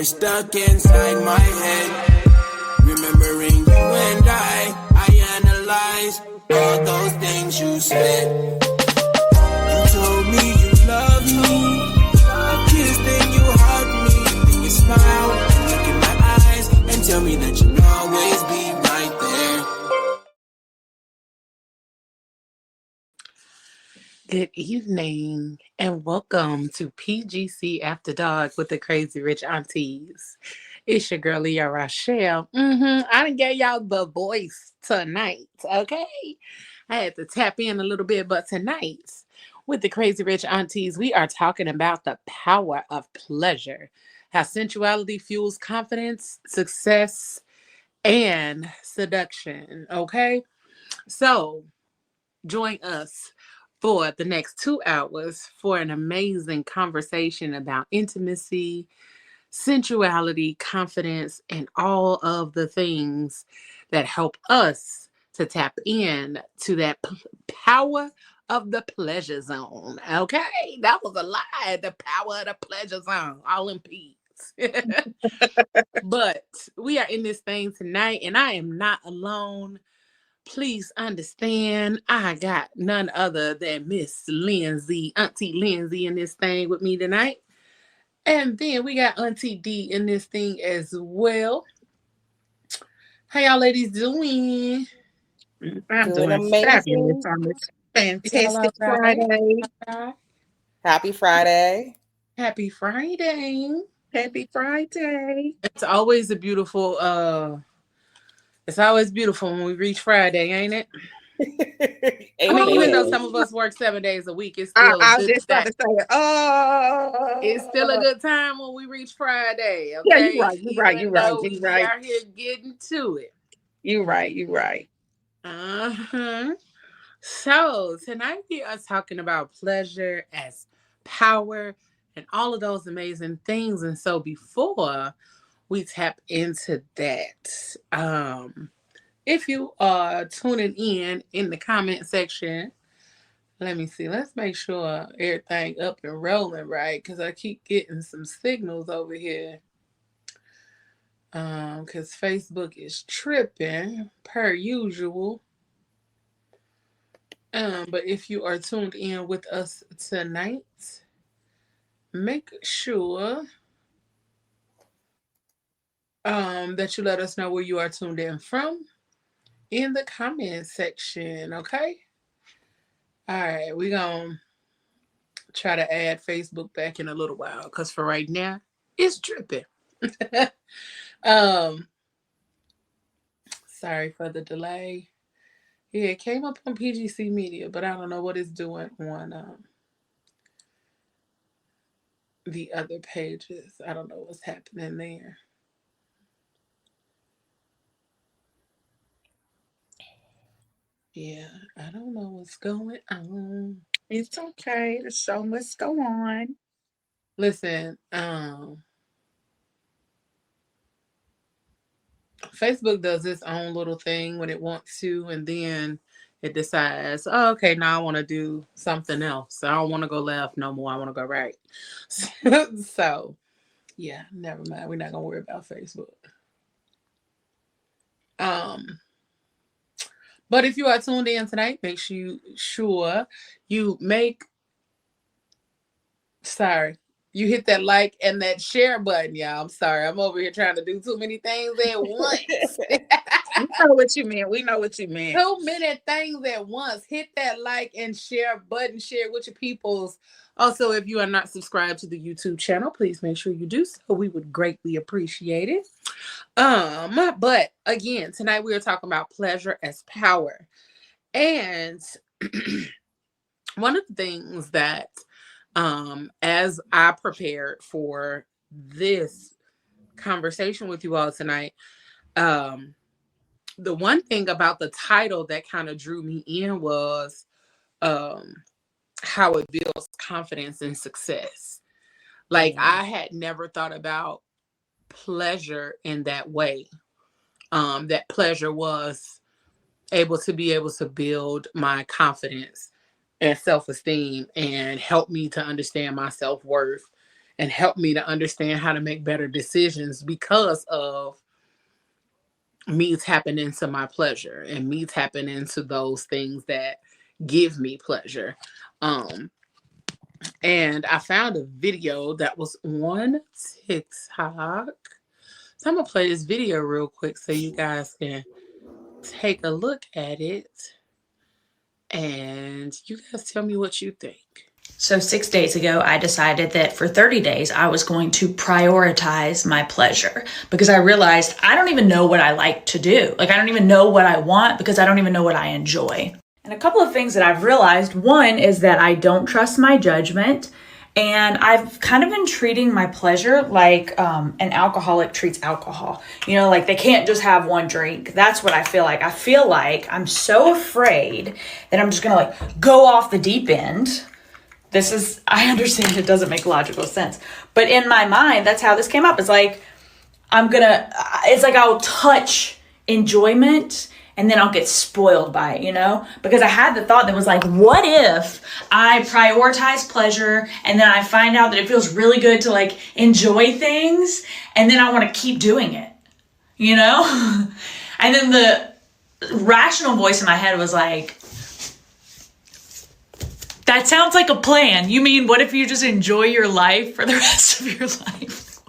They're stuck inside my head. Remembering you and I analyze all those things you said. You told me you loved me. You kissed and you hugged me. Then you smile and look in my eyes and tell me that you'll always be right there. Good evening and welcome to PGC After Dark with the Crazy Rich Aunties. It's your girl Leah Rochelle. I done gave y'all the voice tonight, okay? I had to tap in a little bit, but tonight with the Crazy Rich Aunties, we are talking about the power of pleasure, how sensuality fuels confidence, success, and seduction, okay? So join us for the next 2 hours for an amazing conversation about intimacy, sensuality, confidence, and all of the things that help us to tap in to that power of the pleasure zone. Okay, that was a lie. The power of the pleasure zone, all in peace. But we are in this thing tonight, and I am not alone. Please understand, I got none other than Miss Lindsay, Auntie Lindsay, in this thing with me tonight. And then we got Auntie D in this thing as well. How y'all ladies doing? I'm Doing doing fabulous amazing. on this Y'all all fantastic right? Friday. Happy Friday. Happy Friday. Happy Friday. It's always a beautiful it's always beautiful when we reach Friday, ain't it? I mean, even though Amen. some of us work 7 days a week, it's I, still a I was good just about day. to say, It's still a good time when we reach Friday, yeah, okay? you're right, Even you're right, though we you're be right, out here getting to it. you're right, you're right. Uh-huh. So tonight we are talking about pleasure as power and all of those amazing things. And so before we tap into that, if you are tuning in the comment section, let me see. Let's make sure everything up and rolling right, because I keep getting some signals over here. Because Facebook is tripping per usual. But if you are tuned in with us tonight, make sure that you let us know where you are tuned in from in the comment section, okay? All right, we're going to try to add Facebook back in a little while, because for right now, it's tripping. um, Sorry for the delay. Yeah, it came up on PGC Media, but I don't know what it's doing on the other pages. I don't know what's happening there. Yeah, I don't know what's going on. It's okay. The show must go on. Listen, Facebook does its own little thing when it wants to, and then it decides, oh, okay, now I want to do something else. I don't want to go left no more. I want to go right. So, yeah, never mind. We're not gonna worry about Facebook. Um, but if you are tuned in tonight, make sure you make sorry. You hit that like and that share button, y'all. I'm sorry. I'm over here trying to do too many things at once. We know what you meant. We know what you meant. Too many things at once. Hit that like and share button. Share with your peoples. Also, if you are not subscribed to the YouTube channel, please make sure you do so. We would greatly appreciate it. But again, tonight we are talking about pleasure as power. And one of the things that as I prepared for this conversation with you all tonight, the one thing about the title that kind of drew me in was how it builds confidence and success. Like I had never thought about pleasure in that way. That pleasure was able to build my confidence and self-esteem and help me to understand my self-worth and helped me to understand how to make better decisions because of me tapping into my pleasure and me tapping into those things that give me pleasure. Um, and I found a video that was on TikTok. So I'm gonna play this video real quick so you guys can take a look at it and you guys tell me what you think. So 6 days ago, I decided that for 30 days, I was going to prioritize my pleasure because I realized I don't even know what I like to do. Like, I don't even know what I want because I don't even know what I enjoy. And a couple of things that I've realized, one is that I don't trust my judgment. And I've kind of been treating my pleasure like an alcoholic treats alcohol. You know, like they can't just have one drink. That's what I feel like. I feel like I'm so afraid that I'm just going to like go off the deep end. I understand it doesn't make logical sense. But in my mind, that's how this came up. It's like, I'll touch enjoyment and then I'll get spoiled by it, you know? Because I had the thought that was like, what if I prioritize pleasure and then I find out that it feels really good to like enjoy things and then I want to keep doing it, you know? And then the rational voice in my head was like, that sounds like a plan. You mean, what if you just enjoy your life for the rest of your life?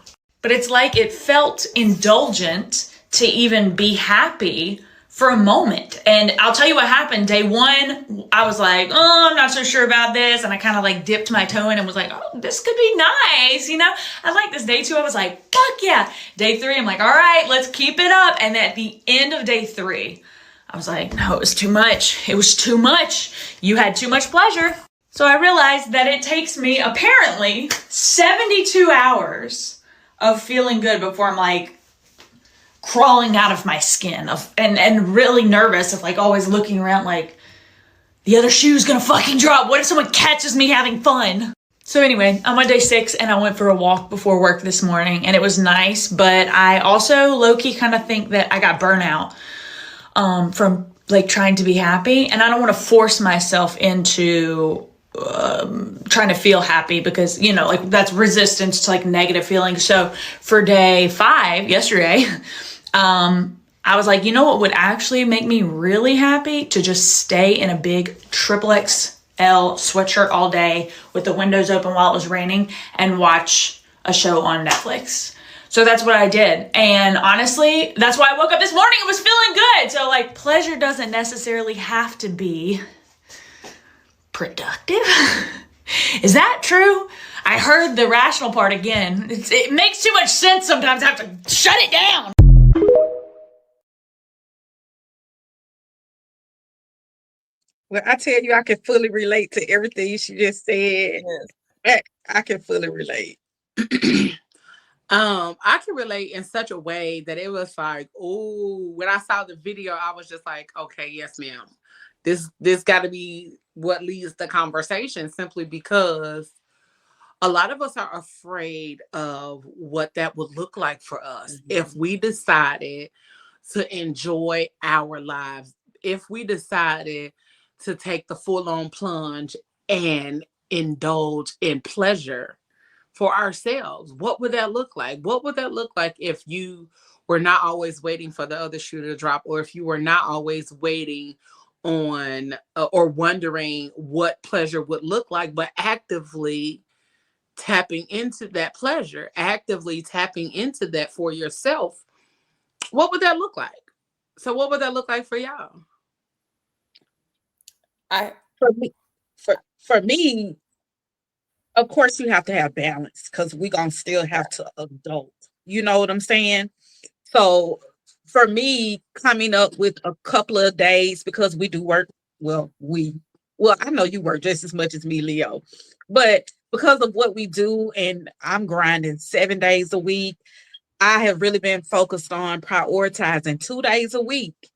But it's like it felt indulgent to even be happy for a moment. And I'll tell you what happened. Day one, I was like, oh, I'm not so sure about this. And I kind of like dipped my toe in and was like, oh, this could be nice. You know, I like this. Day two, I was like, fuck yeah. Day three, I'm like, all right, let's keep it up. And at the end of day three, I was like, no, it was too much. It was too much. You had too much pleasure. So I realized that it takes me apparently 72 hours of feeling good before I'm like crawling out of my skin and really nervous of like always looking around like the other shoe's gonna fucking drop. What if someone catches me having fun? So anyway, I'm on day 6 and I went for a walk before work this morning and it was nice, but I also low-key kind of think that I got burnout from like trying to be happy, and I don't want to force myself into trying to feel happy because, you know, like that's resistance to like negative feelings. So for day 5 yesterday, I was like, you know what would actually make me really happy? To just stay in a big XXL sweatshirt all day with the windows open while it was raining and watch a show on Netflix. So that's what I did. And honestly, that's why I woke up this morning and was feeling good. So like pleasure doesn't necessarily have to be productive. Is that true? I heard the rational part again. It makes too much sense sometimes. I have to shut it down. Well, I tell you, I can fully relate to everything she just said. Yes. I can fully relate. I can relate in such a way that it was like, oh, when I saw the video, I was just like, okay, yes, ma'am. This got to be what leads the conversation, simply because a lot of us are afraid of what that would look like for us if we decided to enjoy our lives, if we decided to take the full-on plunge and indulge in pleasure for ourselves. What would that look like? What would that look like if you were not always waiting for the other shoe to drop, or if you were not always waiting on or wondering what pleasure would look like, but actively tapping into that pleasure, actively tapping into that for yourself? What would that look like? So what would that look like for y'all? For me, of course, you have to have balance because we're gonna still have to adult. You know what I'm saying? So for me, coming up with a couple of days, because we do work, I know you work just as much as me, Leo, but because of what we do, and I'm grinding 7 days a week, I have really been focused on prioritizing 2 days a week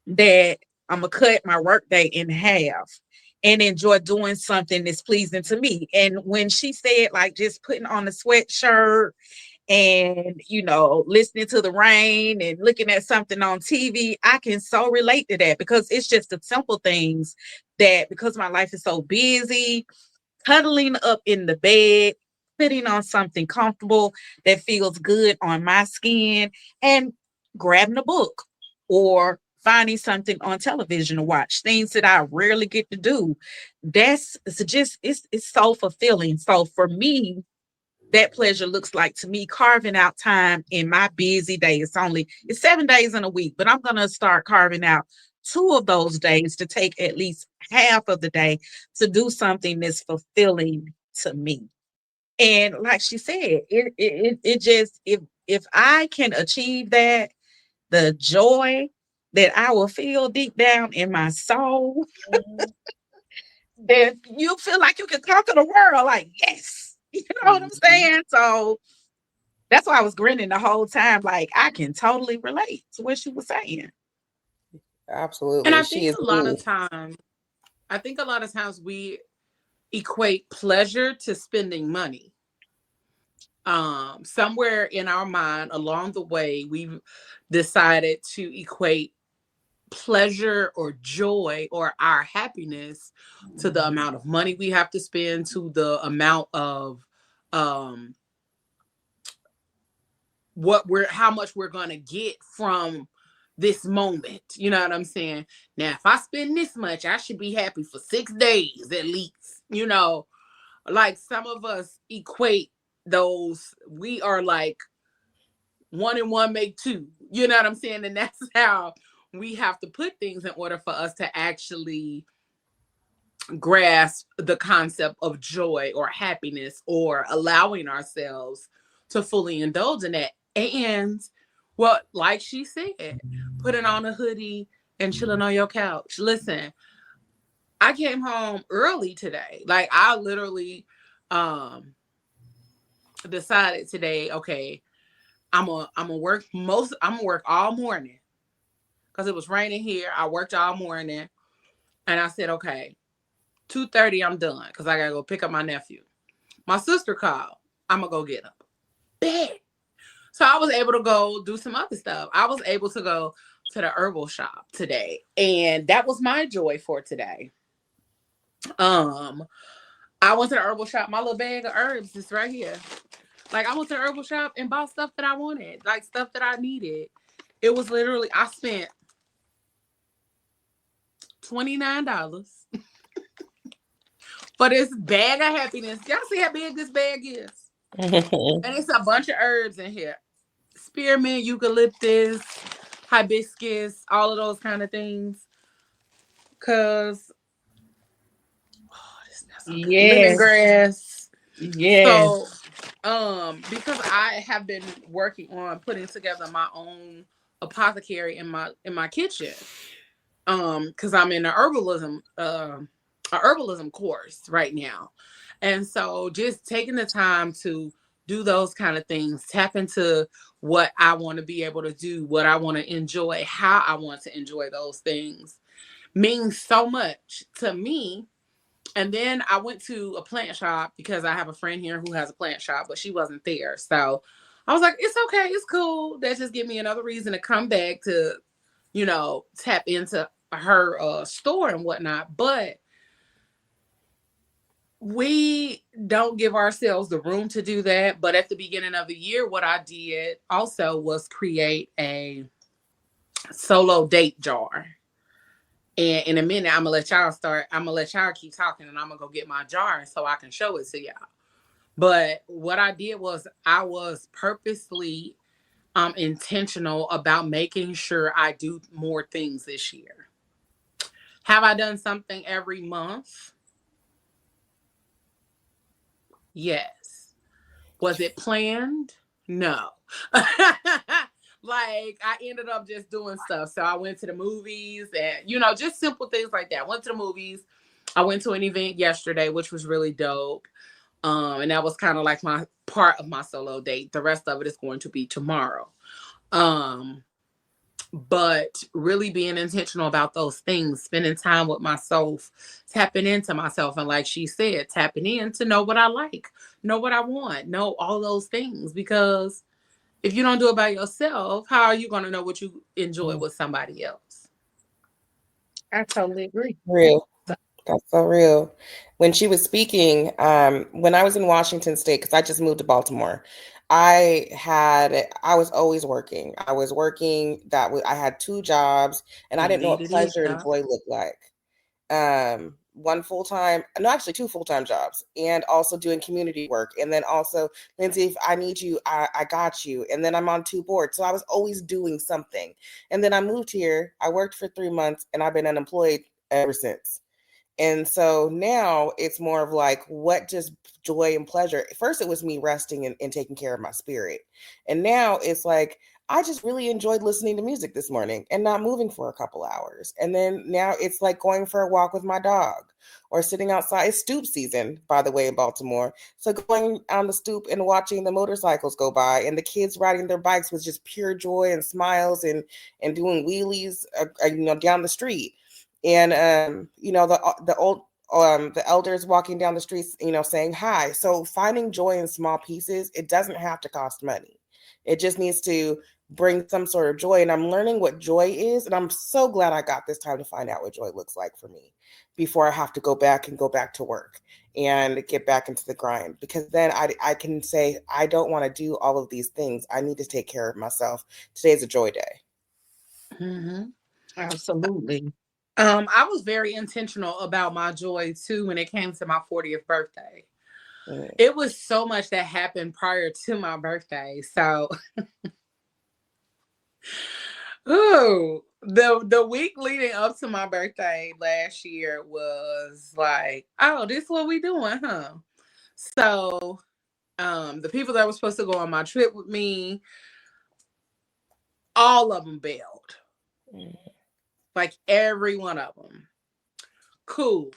that I'm gonna cut my workday in half and enjoy doing something that's pleasing to me. And when she said like just putting on a sweatshirt and listening to the rain and looking at something on TV, I can so relate to that, because it's just the simple things that, because my life is so busy, cuddling up in the bed putting on something comfortable that feels good on my skin, and grabbing a book or finding something on television to watch, things that I rarely get to do. That's it's so fulfilling. So for me, that pleasure looks like to me carving out time in my busy day. It's 7 days in a week, but I'm gonna start carving out 2 of those days to take at least half of the day to do something that's fulfilling to me. And like she said, it just, if I can achieve that, the joy that I will feel deep down in my soul, then you feel like you can conquer the world. Like, yes, you know what I'm Mhm. saying? So that's why I was grinning the whole time. Like, I can totally relate to what she was saying. And Absolutely. I She think is a lot me. of times, we equate pleasure to spending money. Somewhere in our mind along the way, we've decided to equate pleasure or joy or our happiness to the amount of money we have to spend, to the amount of um how much we're going to get from this moment. You know what I'm saying? Now, if I spend this much, I should be happy for 6 days at least. Like some of us equate those. We are like one and one make two. You know what I'm saying? And that's how we have to put things in order for us to actually grasp the concept of joy or happiness or allowing ourselves to fully indulge in that. And well, like she said, putting on a hoodie and chilling on your couch. Listen, I came home early today. Like I literally decided today, okay, I'm gonna work all morning because it was raining here. I worked all morning and I said, okay, 2:30 I'm done because I gotta go pick up my nephew. My sister called. I'm gonna go get him. Bet. So I was able to go do some other stuff. I was able to go to the herbal shop today. And that was my joy for today. Um, I went to the herbal shop. My little bag of herbs is right here. Like I went to the herbal shop and bought stuff that I wanted, like stuff that I needed. It was literally I spent $29 for this bag of happiness. Y'all see how big this bag is? And it's a bunch of herbs in here. Spearmint, eucalyptus, hibiscus, all of those kind of things. Cause this smells so good. Yes, Lemongrass. yes. So, because I have been working on putting together my own apothecary in my kitchen. Because I'm in a herbalism course right now. And so just taking the time to do those kind of things, tap into what I want to be able to do, what I want to enjoy, how I want to enjoy those things means so much to me. And then I went to a plant shop because I have a friend here who has a plant shop, but she wasn't there. So I was like, it's okay, it's cool. That just give me another reason to come back to, tap into her store and whatnot. But we don't give ourselves the room to do that. But at the beginning of the year, what I did also was create a solo date jar. And in a minute, I'm gonna let y'all keep talking and I'm gonna go get my jar so I can show it to y'all. But what I did was I was purposely intentional about making sure I do more things this year. Have I done something every month? Yes. Was it planned? No. Like I ended up just doing stuff. So I went to the movies and just simple things like that. Went to the movies. I went to an event yesterday, which was really dope. And that was kind of like my part of my solo date. The rest of it is going to be tomorrow. But really being intentional about those things, spending time with myself, tapping into myself, and like she said, tapping in to know what I like, know what I want, know all those things. Because if you don't do it by yourself, how are you going to know what you enjoy with somebody else? I totally agree. Real. That's so real. When she was speaking, when I was in Washington State, because I just moved to Baltimore, I was always working. I was working I had 2 jobs, and I didn't know Indeed, what it is, pleasure and Doc. joy looked like. One full-time, no, actually 2 full-time jobs, and also doing community work. And then also, Lindsay, if I need you, I got you. And then I'm on 2 boards. So I was always doing something. And then I moved here, I worked for 3 months, and I've been unemployed ever since. And so now it's more of like, what just joy and pleasure? First, it was me resting and taking care of my spirit. And now it's like, I just really enjoyed listening to music this morning and not moving for a couple hours. And then now it's like going for a walk with my dog or sitting outside. It's stoop season, by the way, in Baltimore. So going on the stoop and watching the motorcycles go by and the kids riding their bikes was just pure joy and smiles and doing wheelies, down the street. And the elders walking down the streets, saying hi. So finding joy in small pieces, it doesn't have to cost money. It just needs to bring some sort of joy. And I'm learning what joy is, and I'm so glad I got this time to find out what joy looks like for me before I have to go back to work and get back into the grind, because then I can say, I don't want to do all of these things. I need to take care of myself. Today's a joy day. Mm-hmm. Absolutely. I was very intentional about my joy too when it came to my 40th birthday. Mm. It was so much that happened prior to my birthday. So, ooh, the week leading up to my birthday last year was like, oh, this is what we doing, huh? So, the people that were supposed to go on my trip with me, all of them bailed. Mm. Like every one of them. Cool.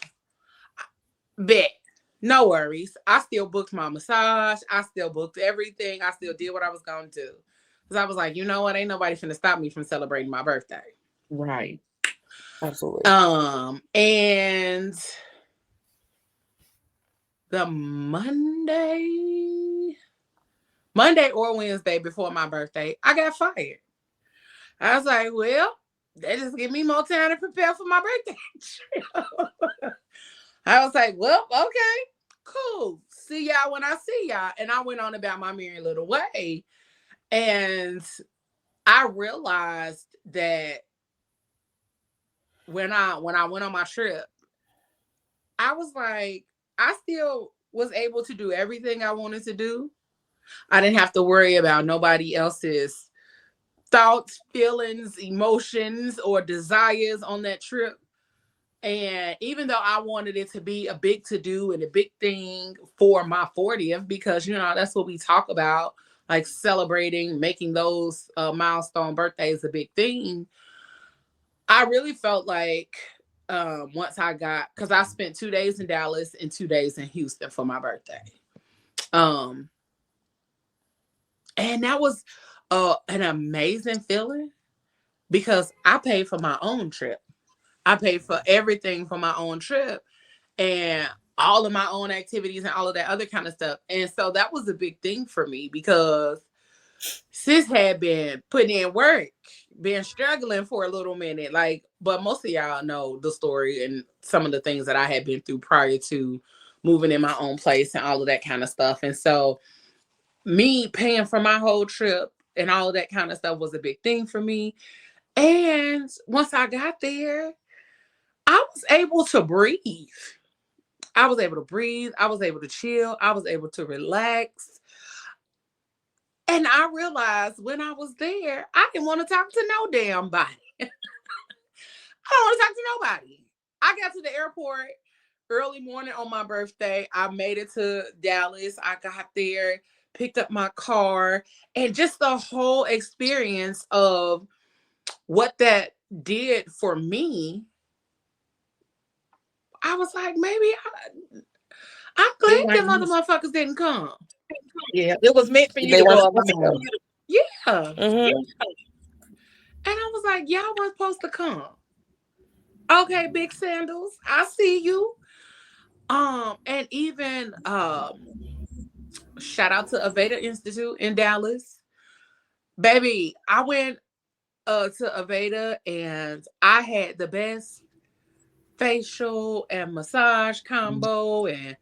Bet. No worries. I still booked my massage. I still booked everything. I still did what I was going to do. Because I was like, you know what? Ain't nobody finna stop me from celebrating my birthday. Right. Absolutely. And the Monday or Wednesday before my birthday, I got fired. I was like, well, they just give me more time to prepare for my birthday. I was like, well, okay, cool. See y'all when I see y'all. And I went on about my merry little way. And I realized that when I went on my trip, I was like, I still was able to do everything I wanted to do. I didn't have to worry about nobody else's thoughts, feelings, emotions, or desires on that trip. And even though I wanted it to be a big to do and a big thing for my 40th, because, that's what we talk about, like celebrating, making those milestone birthdays a big thing. I really felt like once because I spent 2 days in Dallas and 2 days in Houston for my birthday. And that was an amazing feeling because I paid for my own trip. I paid for everything for my own trip and all of my own activities and all of that other kind of stuff. And so that was a big thing for me because sis had been putting in work, been struggling for a little minute. But most of y'all know the story and some of the things that I had been through prior to moving in my own place and all of that kind of stuff. And so me paying for my whole trip and all of that kind of stuff was a big thing for me. And once I got there, I was able to breathe. I was able to breathe. I was able to chill. I was able to relax. And I realized when I was there, I didn't want to talk to no damn body. I don't want to talk to nobody. I got to the airport early morning on my birthday. I made it to Dallas. I got there, picked up my car, and just the whole experience of what that did for me. I was like, maybe I'm It glad was, them other motherfuckers didn't come. yeah, it was meant for you They to weren't go supposed to go. alone. Yeah. Mm-hmm. And I was like, y'all weren't supposed to come. Okay, Big Sandals, I see you. And even shout out to Aveda Institute in Dallas. Baby, I went to Aveda and I had the best facial and massage combo, and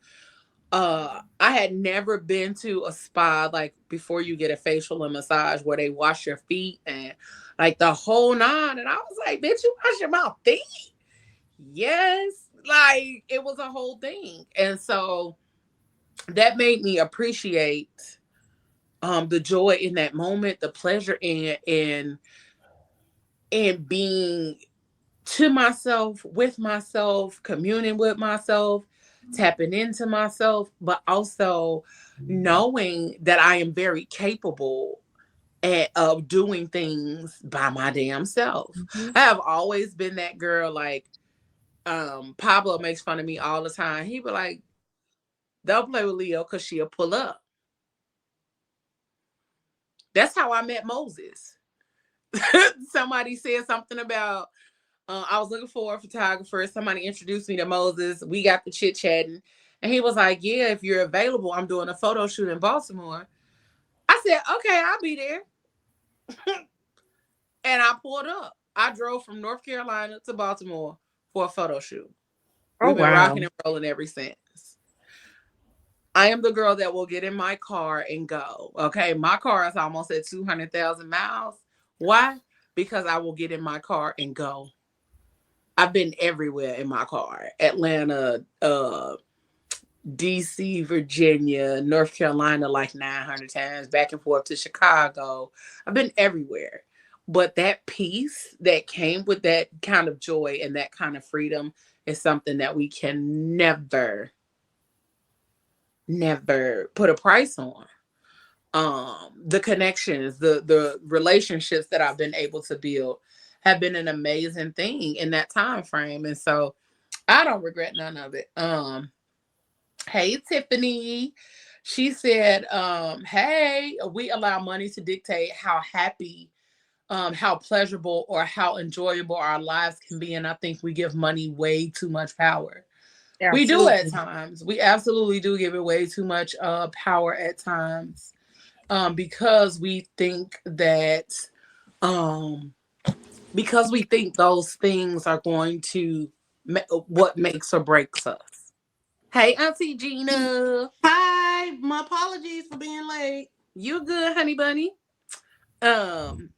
I had never been to a spa like before you get a facial and massage where they wash your feet and like the whole nine. And I was like, bitch, you wash your mouth feet? Yes. Like it was a whole thing. And so that made me appreciate the joy in that moment, the pleasure in being to myself, with myself, communing with myself, tapping into myself, but also knowing that I am very capable of doing things by my damn self. Mhm. I have always been that girl. Like Pablo makes fun of me all the time. He be like, "Don't play with Leo because she'll pull up." That's how I met Moses. Somebody said something about I was looking for a photographer. Somebody introduced me to Moses. We got the chit chatting, and he was like, "Yeah, if you're available, I'm doing a photo shoot in Baltimore." I said, "Okay, I'll be there," and I pulled up. I drove from North Carolina to Baltimore for a photo shoot. Oh We've been wow. rocking and rolling ever since. I am the girl that will get in my car and go. Okay, my car is almost at 200,000 miles. Why? Because I will get in my car and go. I've been everywhere in my car. Atlanta, DC, Virginia, North Carolina like 900 times, back and forth to Chicago. I've been everywhere. But that peace that came with that kind of joy and that kind of freedom is something that we can never put a price on. The connections, the relationships that I've been able to build have been an amazing thing in that time frame. And so I don't regret none of it. Hey Tiffany. She said, hey, we allow money to dictate how happy, how pleasurable or how enjoyable our lives can be. And I think we give money way too much power. We do at Absolutely. times. We absolutely do give it way too much power at times. Because we think that um because we think those things are going to what makes or breaks us. Hey, Auntie Gina. Hi, my apologies for being late. You good, honey bunny? Um,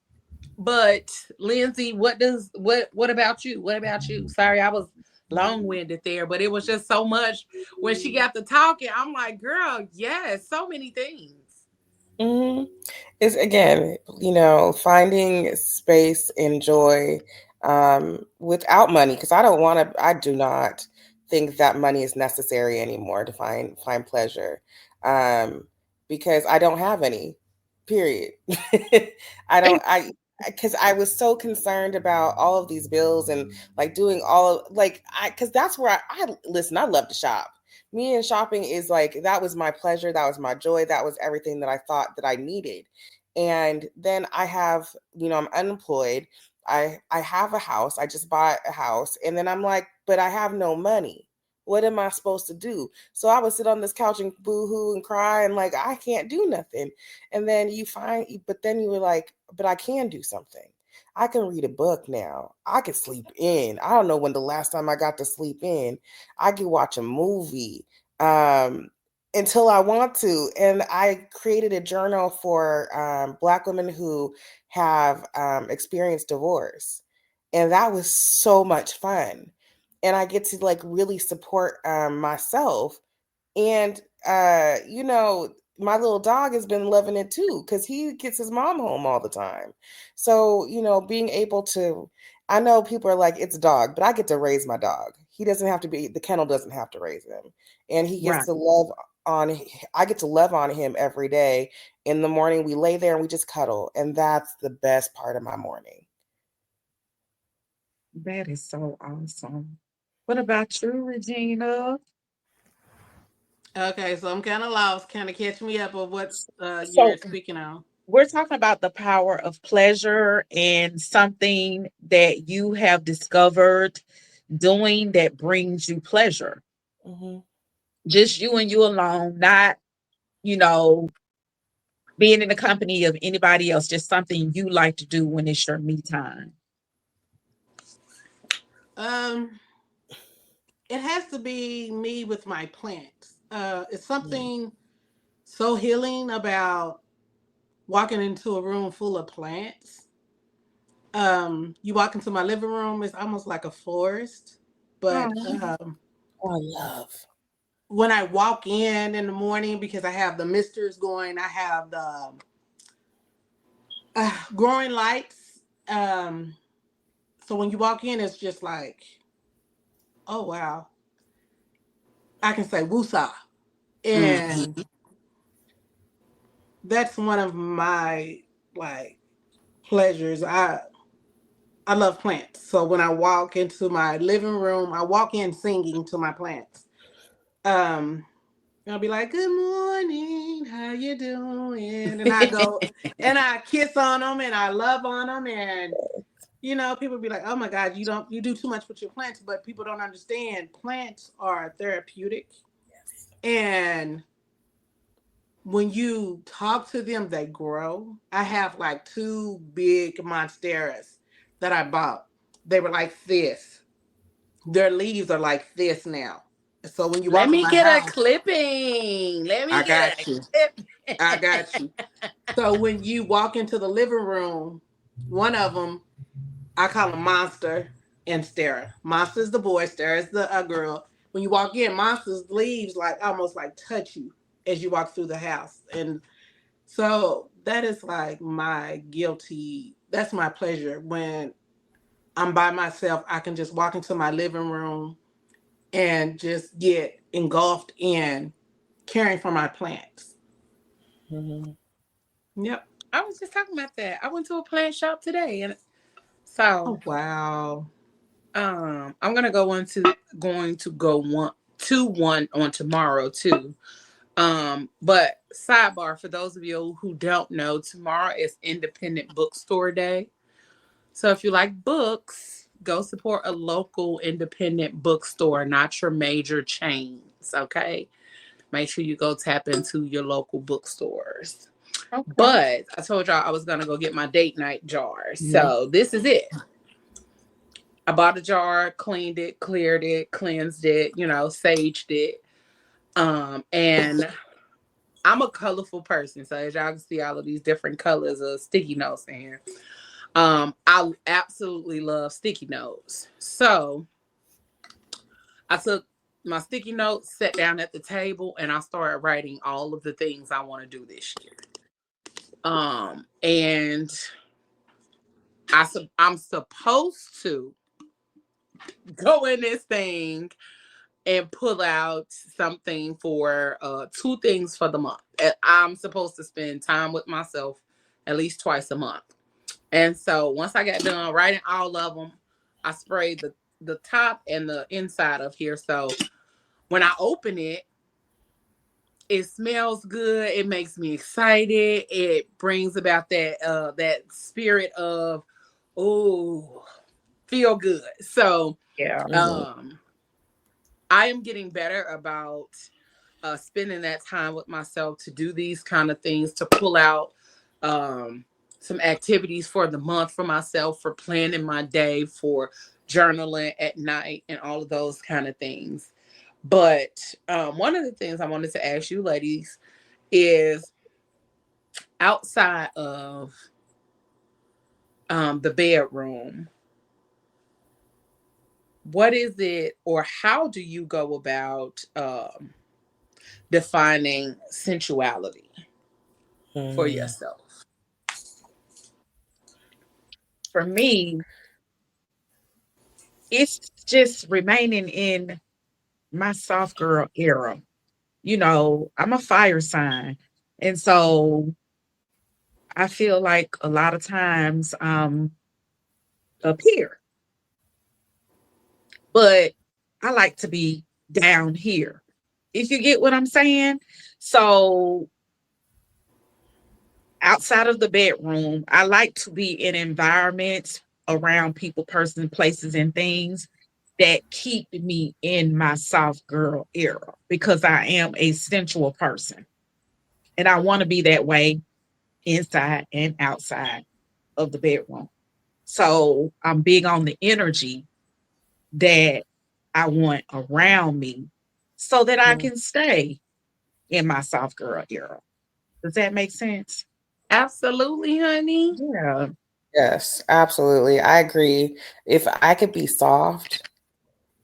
but Lindsay, what about you? What about you? Sorry, I was long-winded there, but it was just so much when she got to talking. I'm like, girl, yes, so many things. Mhm. Is again, finding space and joy without money, because I do not think that money is necessary anymore to find pleasure, um, because I don't have any, period. I don't, because I was so concerned about all of these bills and like doing all of like, because that's where listen, I love to shop. Me and shopping is like, that was my pleasure, that was my joy, that was everything that I thought that I needed. And then I have, I'm unemployed. I have a house. I just bought a house. And then I'm like, but I have no money. What am I supposed to do? So I would sit on this couch and boo-hoo and cry and like, I can't do nothing. And then but then you were like, but I can do something. I can read a book now. I can sleep in. I don't know when the last time I got to sleep in. I can watch a movie. Until I want to. And I created a journal for Black women who have experienced divorce. And that was so much fun. And I get to like really support myself. And, my little dog has been loving it too because he gets his mom home all the time. So, being able to, I know people are like, it's a dog, but I get to raise my dog. He doesn't have to the kennel doesn't have to raise him. And he gets Right. to I get to love on him every day. In the morning, we lay there and we just cuddle. And that's the best part of my morning. That is so awesome. What about you, Regina? Okay, so I'm kind of lost. Kind of catch me up on what you're So speaking on. we're talking about the power of pleasure and something that you have discovered doing that brings you pleasure. Hmm. Just you and you alone, not, you know, being in the company of anybody else, just something you like to do when it's your me time. Um, it has to be me with my plants. It's something so healing about walking into a room full of plants. You walk into my living room, it's almost like a forest. But Oh, I love. when I walk in the morning, because I have the misters going, I have the growing lights. So when you walk in, it's just like, oh wow, I can say woosah, and Mhm. that's one of my like pleasures. I love plants. So when I walk into my living room, I walk in singing to my plants. Um, I'll be like, "Good morning, how you doing?" And I go and I kiss on them and I love on them, and people be like, "Oh my God, you do too much with your plants," but people don't understand. Plants are therapeutic, and when you talk to them, they grow. I have like two big monsteras that I bought. They were like this. Their leaves are like this now. So when you Let walk in me my get a house, clipping. Let me I get got you. a I got you. clip. So when you walk into the living room, one of them, I call them Monster and Stara. Monster's the boy, Stara's the girl. When you walk in, Monster's leaves like almost like touch you as you walk through the house. And so that is like my guilty, that's my pleasure. When I'm by myself, I can just walk into my living room and just get engulfed in caring for my plants. Mhm. Yep. I was just talking about that. I went to a plant shop today, and so Oh, wow. I'm going to go one on tomorrow too. But sidebar, for those of you who don't know, tomorrow is Independent Bookstore Day. So if you like books, go support a local independent bookstore, not your major chains. Okay. Make sure you go tap into your local bookstores. Okay. But I told y'all I was gonna go get my date night jar. Yep. So this is it. I bought a jar, cleaned it, cleared it, cleansed it, saged it. And I'm a colorful person. So as y'all can see all of these different colors of sticky notes in here. I absolutely love sticky notes. So I took my sticky notes, sat down at the table, and I started writing all of the things I want to do this year. And I'm supposed to go in this thing and pull out something for two things for the month. I'm supposed to spend time with myself at least twice a month. And so once I got done writing all of them, I sprayed the top and the inside of here. So when I open it, it smells good. It makes me excited. It brings about that spirit of, oh, feel good. So Yeah. Mhm. um I am getting better about spending that time with myself to do these kind of things, to pull out um, some activities for the month for myself, for planning my day, for journaling at night, and all of those kind of things. But one of the things I wanted to ask you, ladies, is outside of the bedroom, what is it, or how do you go about defining sensuality for Mhm. yourself? For me, it's just remaining in my soft girl era. I'm a fire sign. And so I feel like a lot of times up here, but I like to be down here. If you get what I'm saying. So outside of the bedroom, I like to be in environments around people, person, places, and things that keep me in my soft girl era because I am a sensual person and I want to be that way inside and outside of the bedroom. So I'm big on the energy that I want around me so that I can stay in my soft girl era. Does that make sense? Absolutely, honey. Yeah. Yes, absolutely. I agree. If I could be soft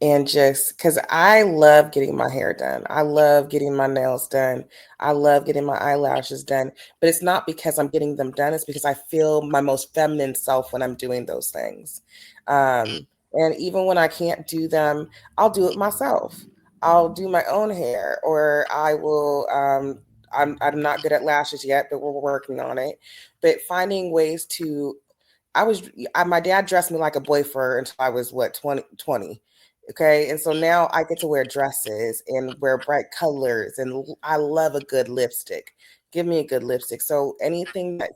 and just because I love getting my hair done, I love getting my nails done, I love getting my eyelashes done, but it's not because I'm getting them done, it's because I feel my most feminine self when I'm doing those things. And even when I can't do them, I'll do it myself. I'll do my own hair, or I will. I'm not good at lashes yet, but we're working on it. But finding ways to my dad dressed me like a boy for until I was what 20. Okay. And so now I get to wear dresses and wear bright colors, and I love a good lipstick. Give me a good lipstick. So anything that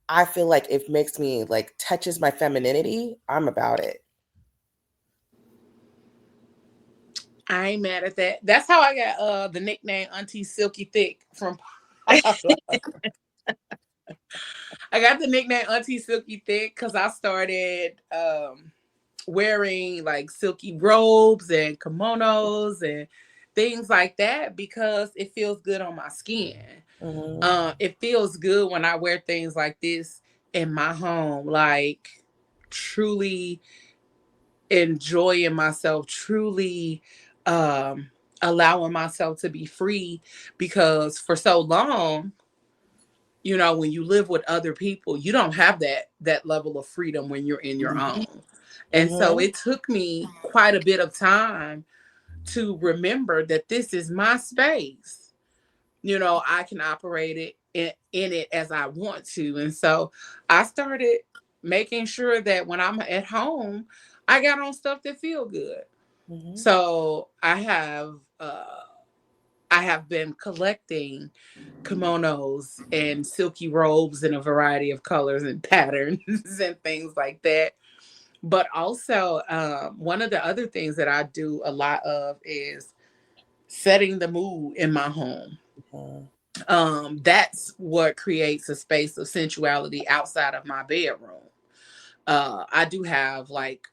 I feel like it makes me like touches my femininity, I'm about it. I ain't mad at that. That's how I got the nickname Auntie Silky Thick from I got the nickname Auntie Silky Thick because I started wearing like silky robes and kimonos and things like that because it feels good on my skin. Mm-hmm. It feels good when I wear things like this in my home, like truly enjoying myself, truly um, allowing myself to be free because for so long, you know, when you live with other people, you don't have that level of freedom when you're in your Mhm. own. And so Mm-hmm. it took me quite a bit of time to remember that this is my space. You know, I can operate it in it as I want to. And so I started making sure that when I'm at home, I got on stuff that feel good. Mm-hmm. So I have been collecting kimonos and silky robes in a variety of colors and patterns and things like that. But also, one of the other things that I do a lot of is setting the mood in my home. That's what creates a space of sensuality outside of my bedroom. I do have like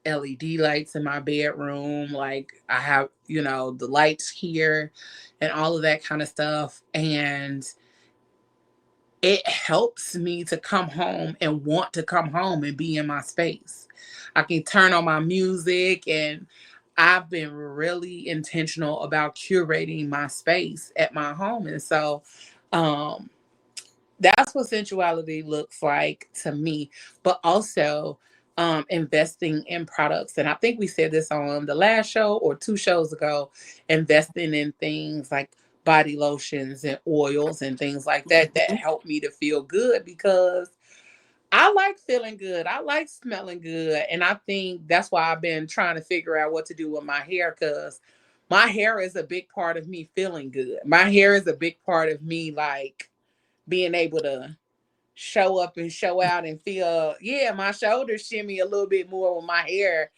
LED lights in my bedroom. Like I have, you know, the lights here and all of that kind of stuff. And it helps me to come home and want to come home and be in my space. I can turn on my music, and I've been really intentional about curating my space at my home. And so um that's what sensuality looks like to me, but also investing in products. And I think we said this on the last show or two shows ago, investing in things like body lotions and oils and things like that that help me to feel good because I like feeling good. I like smelling good. And I think that's why I've been trying to figure out what to do with my hair because my hair is a big part of me feeling good. My hair is a big part of me like being able to show up and show out and feel, yeah, my shoulders shimmy a little bit more when my hair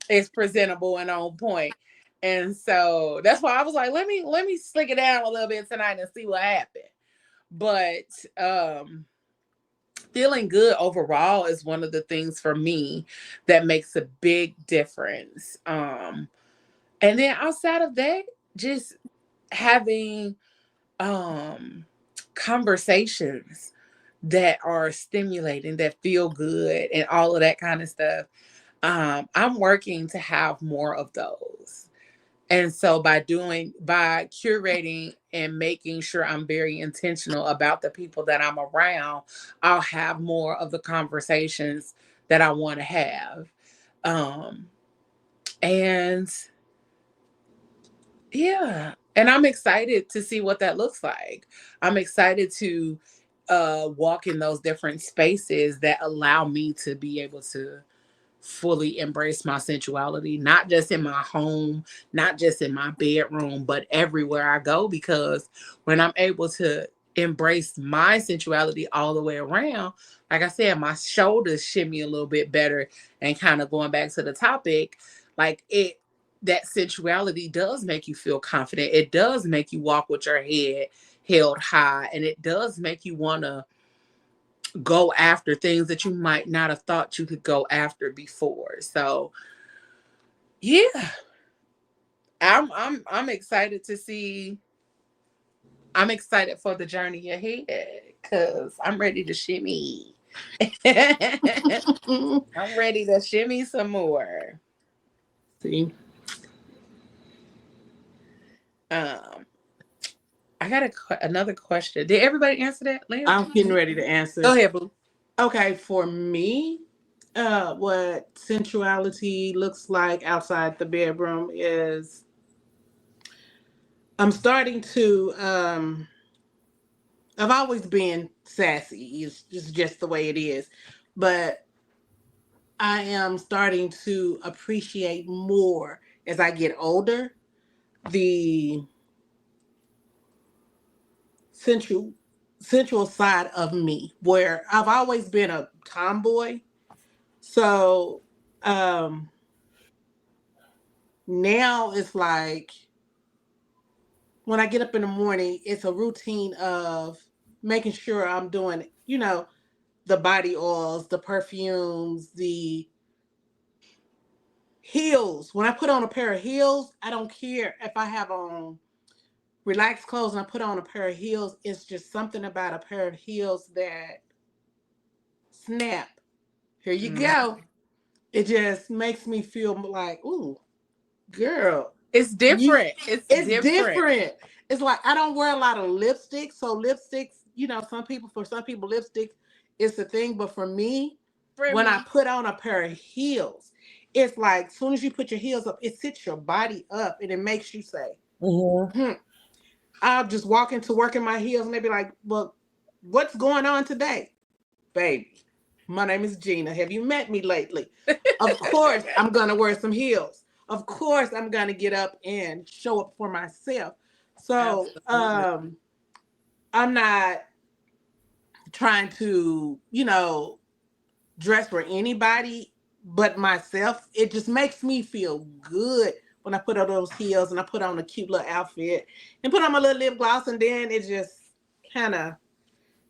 is presentable and on point. And so that's why I was like, let me slick it down a little bit tonight and see what happened. But feeling good overall is one of the things for me that makes a big difference. And then outside of that, just having um conversations that are stimulating, that feel good, and all of that kind of stuff. I'm working to have more of those. And so by curating and making sure I'm very intentional about the people that I'm around, I'll have more of the conversations that I want to have. Um, and yeah, and I'm excited to see what that looks like. I'm excited to walk in those different spaces that allow me to be able to fully embrace my sensuality, not just in my home, not just in my bedroom, but everywhere I go. Because when I'm able to embrace my sensuality all the way around, like I said, my shoulders shimmy a little bit better. And kind of going back to the topic, like that sensuality does make you feel confident. It does make you walk with your head held high, and it does make you want to go after things that you might not have thought you could go after before. So, yeah, I'm excited to see. I'm excited for the journey ahead because I'm ready to shimmy. I'm ready to shimmy some more. See, Um, I got another question. Did everybody answer that, Lance? I'm getting ready to Go answer. ahead, boo. Okay, for me, what sensuality looks like outside the bedroom is I'm starting to I've always been sassy. It's just the way it is. But I am starting to appreciate more as I get older the sensual sensual side of me where I've always been a tomboy. So um now it's like when I get up in the morning, it's a routine of making sure I'm doing, the body oils, the perfumes, the heels. When I put on a pair of heels, I don't care if I have on relaxed clothes and I put on a pair of heels. It's just something about a pair of heels that snap. Here you Mhm. go. It just makes me feel like, ooh, girl, It's you. different. It's It's different. different. It's like I don't wear a lot of lipstick, so lipsticks, for some people, lipstick is the thing. But for me, For when I me, put on a pair of heels, it's like as soon as you put your heels up, it sits your body up and it makes you say, Mm-hmm. hmm. I'll just walk into work in my heels and they be like, well, what's going on today? Baby, my name is Gina. Have you met me lately? Of course, I'm going to wear some heels. Of course, I'm going to get up and show up for myself. So, absolutely. I'm not trying to, dress for anybody but myself. It just makes me feel good when I put on those heels and I put on a cute little outfit and put on my little lip gloss, and then it just kind of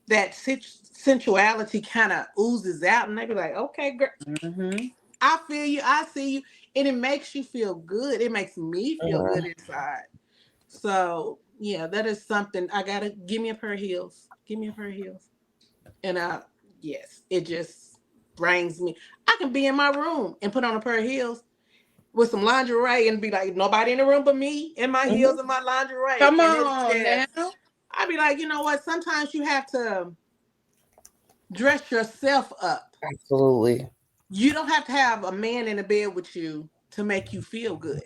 that sensuality kind of oozes out, and they be like, "Okay, girl, Hmm. I feel you, I see you," and it makes you feel good. It makes me feel good Mm-hmm. inside. So yeah, that is something I gotta give me a pair of heels. Give me a pair of heels. And yes, it just brings me. I can be in my room and put on a pair of heels with some lingerie and be like, nobody in the room but me and my heels and my lingerie. Come And it's on now. just, I'd be like, you know what? Sometimes you have to dress yourself up. Absolutely. You don't have to have a man in the bed with you to make you feel good.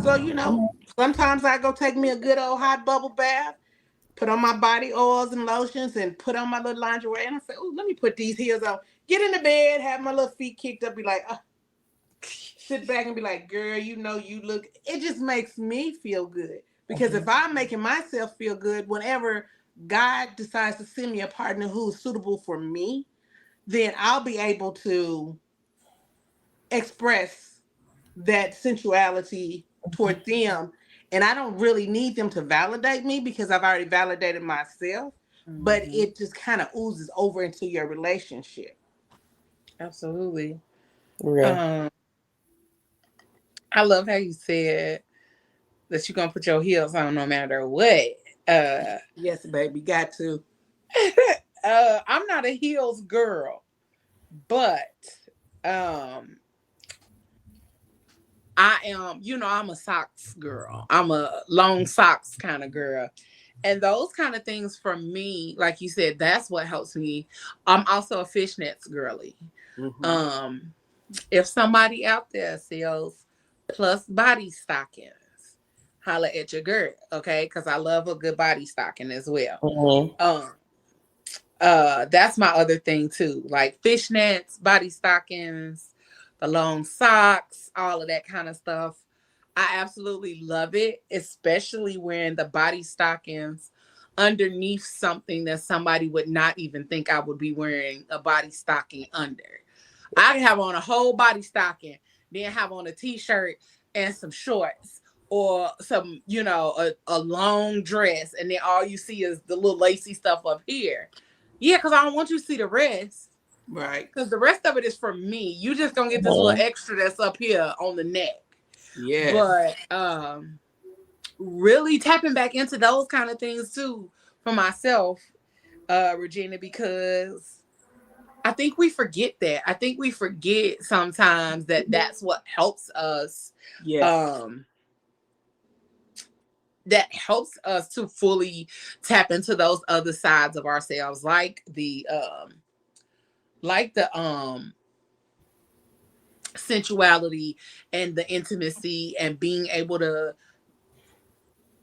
So, Come on. sometimes I go take me a good old hot bubble bath, put on my body oils and lotions, and put on my little lingerie. And I say, oh, let me put these heels on. Get in the bed, have my little feet kicked up, be like, sit back and be like, girl, you look. It just makes me feel good. Because if I'm making myself feel good, whenever God decides to send me a partner who's suitable for me, then I'll be able to express that sensuality toward them. And I don't really need them to validate me because I've already validated myself. But Hmm. it just kind of oozes over into your relationship. Absolutely. Real. Um, I love how you said that you're gonna put your heels on no matter what. Uh, Yes, baby, got to. I'm not a heels girl, but um, I am. I'm a socks girl. I'm a long socks kind of girl. And those kind of things for me, like you said, that's what helps me. I'm also a fishnets girly. Mm-hmm. Um, if somebody out there sells plus body stockings, holla at your girl, okay? Because I love a good body stocking as well. Mm-hmm. Um, that's my other thing too, like fishnets, body stockings, the long socks, all of that kind of stuff. I absolutely love it, especially wearing the body stockings underneath something that somebody would not even think I would be wearing a body stocking under. I have on a whole body stocking, then have on a t-shirt and some shorts or some, a long dress, and then all you see is the little lacy stuff up here. Yeah, because I don't want you to see the rest. Right. Because the rest of it is for me. You just gonna get this little Mm-hmm. extra that's up here on the neck. Yes. But really tapping back into those kind of things too for myself, Regina, because I think we forget that. I think we forget sometimes that that's what helps us. Yes. Um, that helps us to fully tap into those other sides of ourselves, like the sensuality and the intimacy and being able to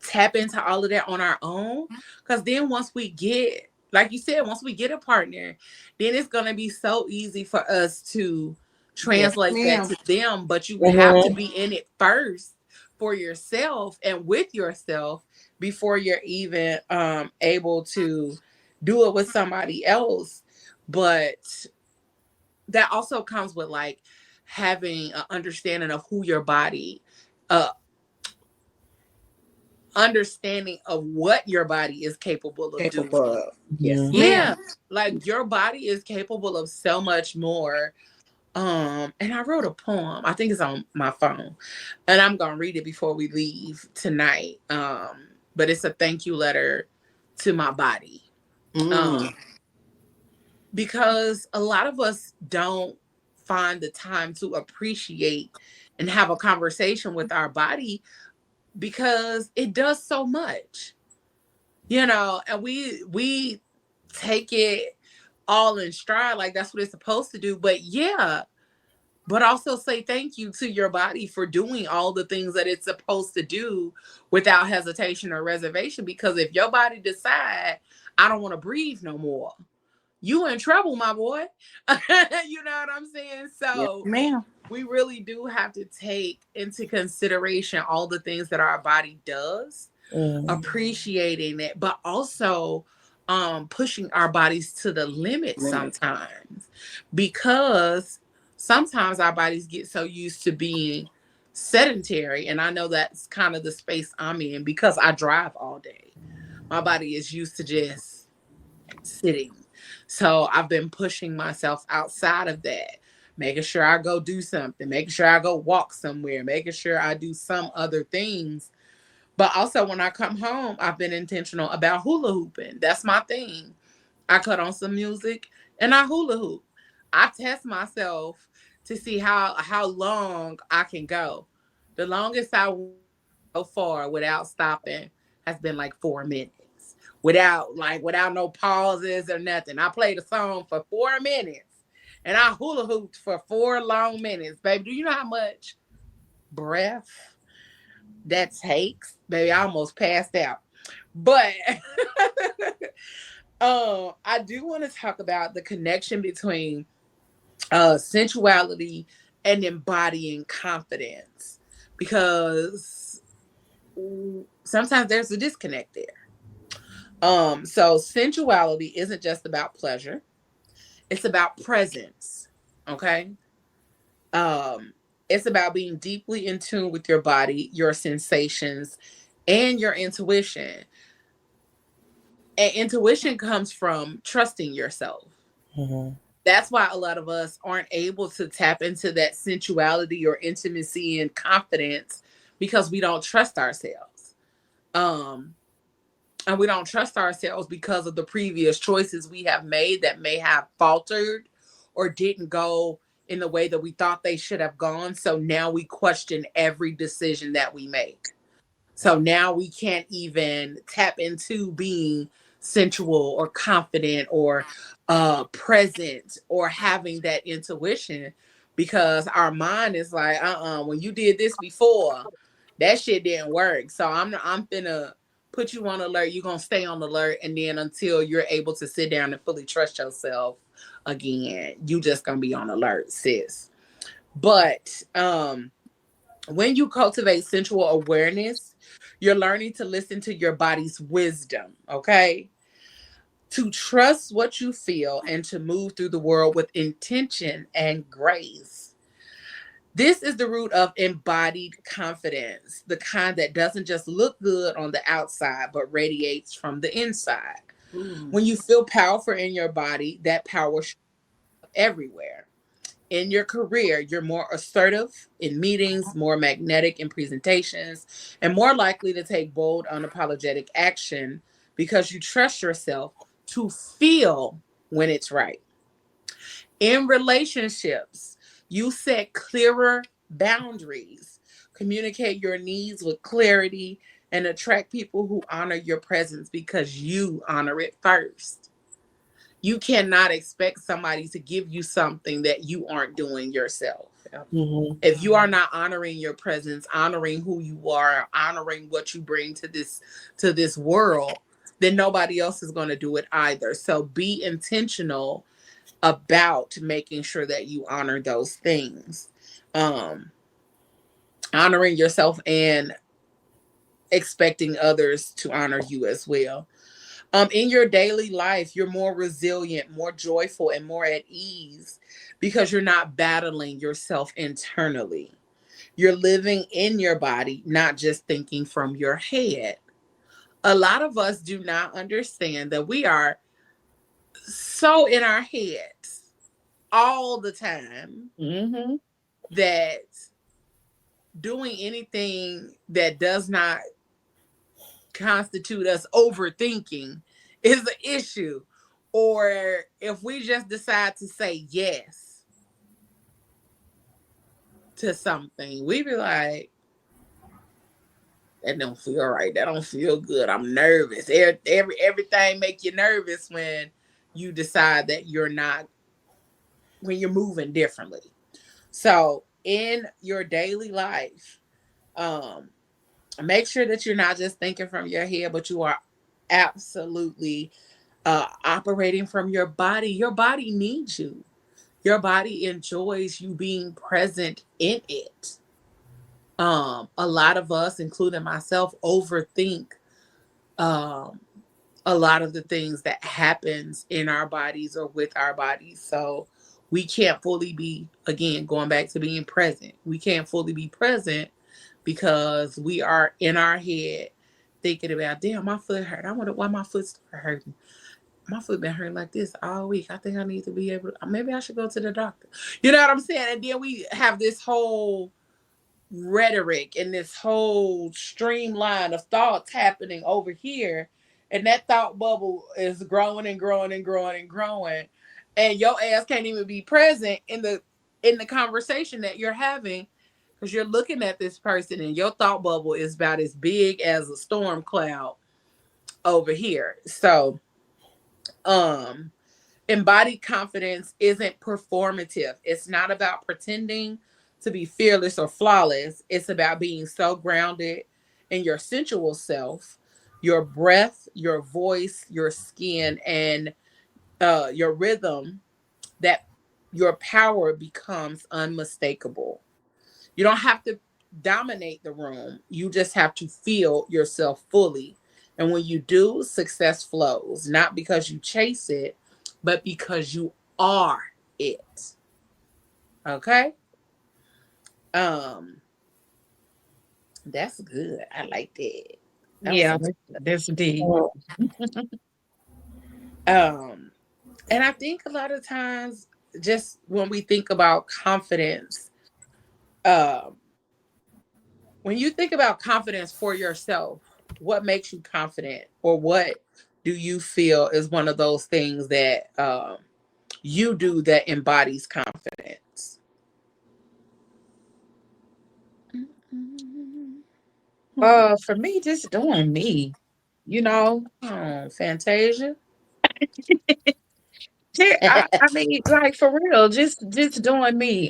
tap into all of that on our own. Because then once we get, like you said, once we get a partner, then it's going to be so easy for us to Yes, translate that ma'am. to them. But you have to Mm-hmm. be in it first for yourself and with yourself before you're even able to do it with somebody else. But that also comes with like having an understanding of who your body, uh understanding of what your body is capable of doing. Capable of. Yes, Mm-hmm. Yeah, ma'am. like your body is capable of so much more. And I wrote a poem. I think it's on my phone, and I'm gonna read it before we leave tonight. But it's a thank you letter to my body. Um, Mm. because a lot of us don't find the time to appreciate and have a conversation with our body because it does so much, and we take it all in stride like that's what it's supposed to do. But yeah, but also say thank you to your body for doing all the things that it's supposed to do without hesitation or reservation, because if your body decide I don't want to breathe no more, you in trouble, my boy. You know what I'm saying? Yes, So ma'am. we really do have to take into consideration all the things that our body does, Mm-hmm. appreciating it, but also pushing our bodies to the limit Limit. sometimes, because sometimes our bodies get so used to being sedentary. And I know that's kind of the space I'm in because I drive all day. My body is used to just sitting. So I've been pushing myself outside of that, making sure I go do something, making sure I go walk somewhere, making sure I do some other things. But also, when I come home, I've been intentional about hula hooping. That's my thing. I cut on some music and I hula hoop. I test myself to see how long I can go. The longest I went so far without stopping has been like 4 minutes, without no pauses or nothing. I played a song for 4 minutes and I hula hooped for 4 long minutes, baby. Do you know how much breath that takes? Baby, I almost passed out. But I do want to talk about the connection between sensuality and embodying confidence, because sometimes there's a disconnect there. So sensuality isn't just about pleasure; it's about presence. Okay. Um, it's about being deeply in tune with your body, your sensations, and your intuition. And intuition comes from trusting yourself. Mm-hmm. That's why a lot of us aren't able to tap into that sensuality or intimacy and confidence, because we don't trust ourselves. Um, and we don't trust ourselves because of the previous choices we have made that may have faltered or didn't go in the way that we thought they should have gone. So now we question every decision that we make. So now we can't even tap into being sensual or confident or present or having that intuition, because our mind is like, when you did this before, that shit didn't work. So I'm finna put you on alert. You're gonna stay on alert, and then until you're able to sit down and fully trust yourself again, you just gonna be on alert, sis. But when you cultivate sensual awareness, you're learning to listen to your body's wisdom, okay? To trust what you feel and to move through the world with intention and grace. This is the root of embodied confidence, the kind that doesn't just look good on the outside, but radiates from the inside. Ooh. When you feel powerful in your body, that power shows up everywhere, In your career, you're more assertive in meetings, more magnetic in presentations, and more likely to take bold, unapologetic action because you trust yourself to feel when it's right. In relationships, you set clearer boundaries, communicate your needs with clarity, and attract people who honor your presence because you honor it first. You cannot expect somebody to give you something that you aren't doing yourself. Mhm. If you are not honoring your presence, honoring who you are, honoring what you bring to this world, then nobody else is going to do it either. So be intentional about making sure that you honor those things. Um, Honoring yourself and expecting others to honor you as well. In your daily life, you're more resilient, more joyful, and more at ease because you're not battling yourself internally. You're living in your body, not just thinking from your head. A lot of us do not understand that we are so in our heads all the time Mhm. that doing anything that does not constitute us overthinking is an issue. Or if we just decide to say yes to something, we be like, that don't feel right. That don't feel good. I'm nervous. Everything make you nervous when you decide that you're not, when you're moving differently. So in your daily life, um, make sure that you're not just thinking from your head, but you are absolutely operating from your body. Your body needs you. Your body enjoys you being present in it. A lot of us, including myself, overthink um, a lot of the things that happens in our bodies or with our bodies. So we can't fully be, again, going back to being present. We can't fully be present because we are in our head thinking about, damn, my foot hurt. I wonder why my foot's hurting. My foot been hurting like this all week. I think I need to be able to, maybe I should go to the doctor. You know what I'm saying? And then we have this whole rhetoric and this whole streamline of thoughts happening over here. And that thought bubble is growing and growing and growing and growing. And your ass can't even be present in the conversation that you're having because you're looking at this person and your thought bubble is about as big as a storm cloud over here. So um embodied confidence isn't performative. It's not about pretending to be fearless or flawless. It's about being so grounded in your sensual self, your breath, your voice, your skin, and your rhythm that your power becomes unmistakable. You don't have to dominate the room. You just have to feel yourself fully. And when you do, success flows, not because you chase it, but because you are it. Okay? Um, that's good. I like that. That was Yeah, some that's deep. um and I think a lot of times just when we think about confidence, um when you think about confidence for yourself, what makes you confident, or what do you feel is one of those things that you do that embodies confidence? For me, just doing me, you know. Oh, Fantasia. I mean, like for real, just doing me.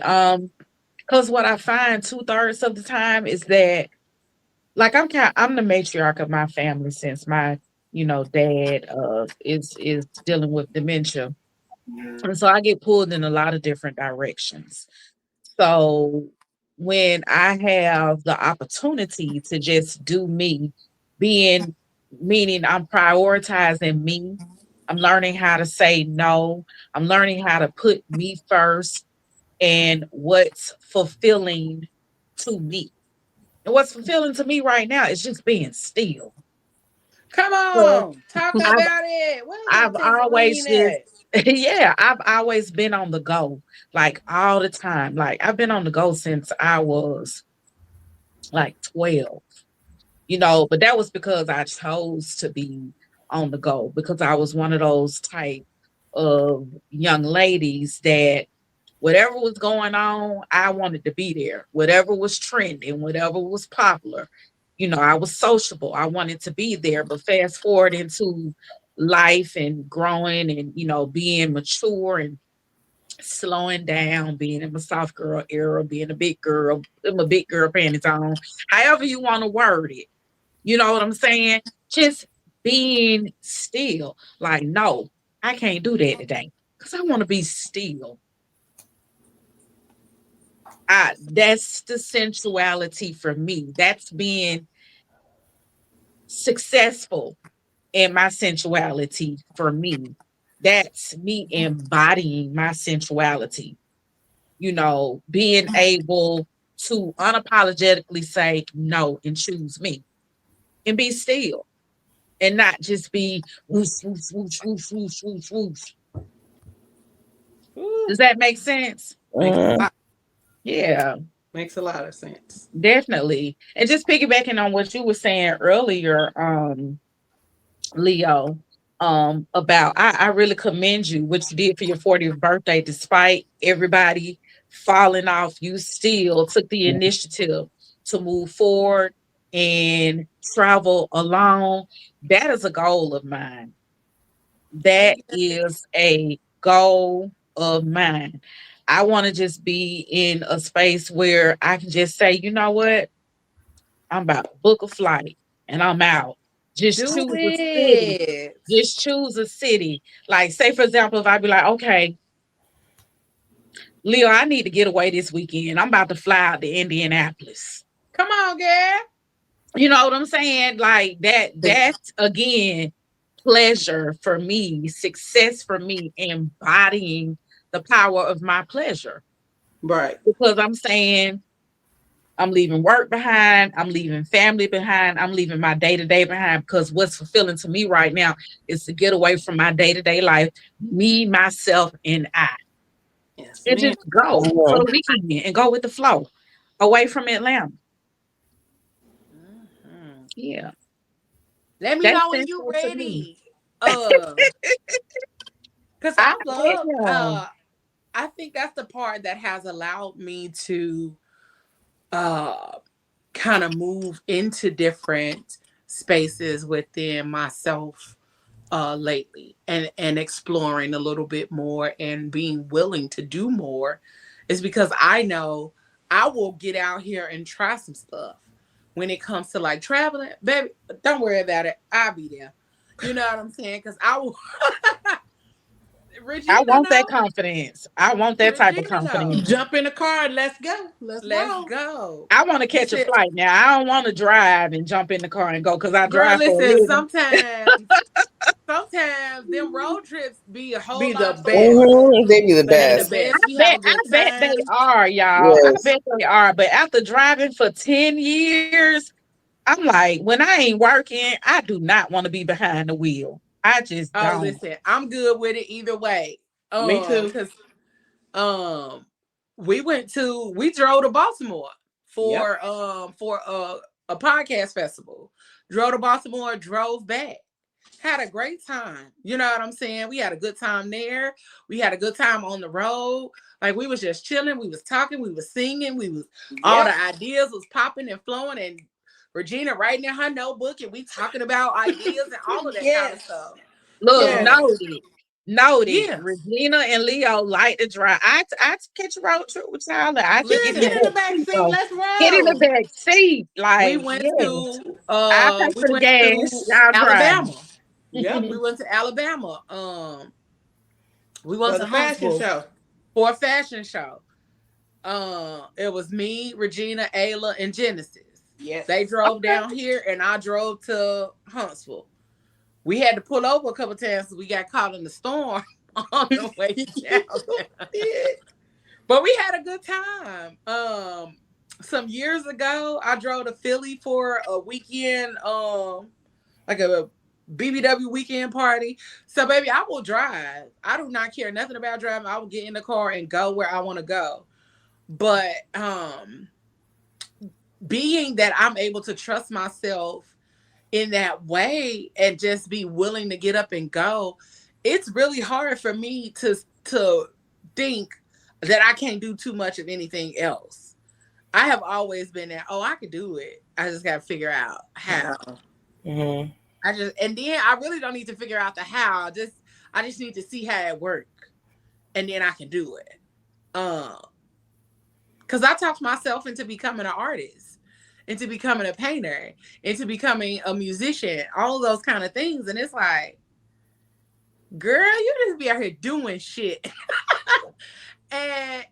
Because what I find 2/3 of the time is that, like, I'm the matriarch of my family since my dad is dealing with dementia, and so I get pulled in a lot of different directions. So when I have the opportunity to just do me, being meaning I'm prioritizing me, I'm learning how to say no, I'm learning how to put me first and what's fulfilling to me. And what's fulfilling to me right now is just being still. Come So on, talk I've about it. Where's my I've always Tangerine just at? yeah, I've always been on the go, like all the time. Like I've been on the go since I was like 12, but that was because I chose to be on the go because I was one of those type of young ladies that whatever was going on, I wanted to be there. Whatever was trending, whatever was popular, I was sociable. I wanted to be there. But fast forward into life and growing and, being mature and slowing down, being in my soft girl era, being a big girl, in my big girl panties on, however you want to word it. You know what I'm saying? Just being still. Like, no, I can't do that today because I want to be still. That's the sensuality for me. That's being successful in my sensuality for me. That's me embodying my sensuality, being able to unapologetically say no and choose me and be still and not just be whoosh, whoosh, whoosh, whoosh, whoosh, whoosh, whoosh. Ooh, Does that make sense? Makes a lot, Yeah. makes a lot of sense. Definitely. And just piggybacking on what you were saying earlier, Leo, about I really commend you, what you did for your 40th birthday, despite everybody falling off, you still took the initiative to move forward and travel along. That is a goal of mine. That is a goal of mine. I want to just be in a space where I can just say, you know what? I'm about to book a flight and I'm out. Just do choose a city. it. Just choose a city. Like, say, for example, if I be like, okay, Leo, I need to get away this weekend. I'm about to fly out to Indianapolis. Come on, girl. You know what I'm saying? Like that's again pleasure for me, success for me, embodying the power of my pleasure. Right. Because I'm saying I'm leaving work behind. I'm leaving family behind. I'm leaving my day to day behind because what's fulfilling to me right now is to get away from my day to day life, me, myself, and I, Yes, and ma'am. just go for the weekend and go with the flow away from Atlanta. Mhm. Yeah, Let me that's know when you're sensual to me. ready. Cause I I love am. I think that's the part that has allowed me to uh kind of move into different spaces within myself lately and exploring a little bit more and being willing to do more is because I know I will get out here and try some stuff when it comes to like traveling. Baby, don't worry about it. I'll be there. You know what I'm saying? Because I will. I Regina want that know. confidence. I want that type of Regina confidence. know. Jump in the car and let's go. Let's Let's roll. go. I want to catch a Listen, flight now. I don't want to drive and jump in the car and go because I girl, drive for a listen, living. sometimes them road trips be a whole Be the lot fun. best. They be the They be the best. I best. We have bet a I good bet they time. are, y'all. I Yes. bet they are. But after driving for 10 years, I'm like, when I ain't working, I do not want to be behind the wheel. I just Oh, don't. listen, I'm good with it either way. Me too. Cause um we drove to Baltimore Yep. for a podcast festival. Drove to Baltimore, drove back. Had a great time. You know what I'm saying? We had a good time there. We had a good time on the road. Like we was just chilling, we was talking, we was singing, we was all Yep. the ideas was popping and flowing and Regina writing in her notebook and we talking about ideas and all of that kind of Yes. stuff. Look, Yes. Um, noted. Noted. yeah. Regina and Leo like to drive. I catch a road trip with y'all. I just get Girl, in the Listen, get in the back back seat, seat. bro. Let's Get in the roll. back seat. we Like, went yes. to I pay we for the went gas. to Y'all drive. Alabama. Yep. We went to Alabama. We went For to the fashion Huntsville show. for a fashion show. It was me, Regina, Ayla, and Genesis. They Yes. drove Okay. down here, and I drove to Huntsville. We had to pull over a couple times because we got caught in the storm on the way down there. But we had a good time. Some years ago, I drove to Philly for a weekend, like a BBW weekend party. So, baby, I will drive. I do not care nothing about driving. I will get in the car and go where I want to go. But being that I'm able to trust myself in that way and just be willing to get up and go, it's really hard for me to think that I can't do too much of anything else. I have always been there. Oh, I could do it. I just got to figure out how. Mm-hmm. And then I really don't need to figure out the how. I just need to see how it works, and then I can do it. Because I talked myself into becoming an artist, into becoming a painter, into becoming a musician, all of those kind of things. And it's like, girl, you just be out here doing shit.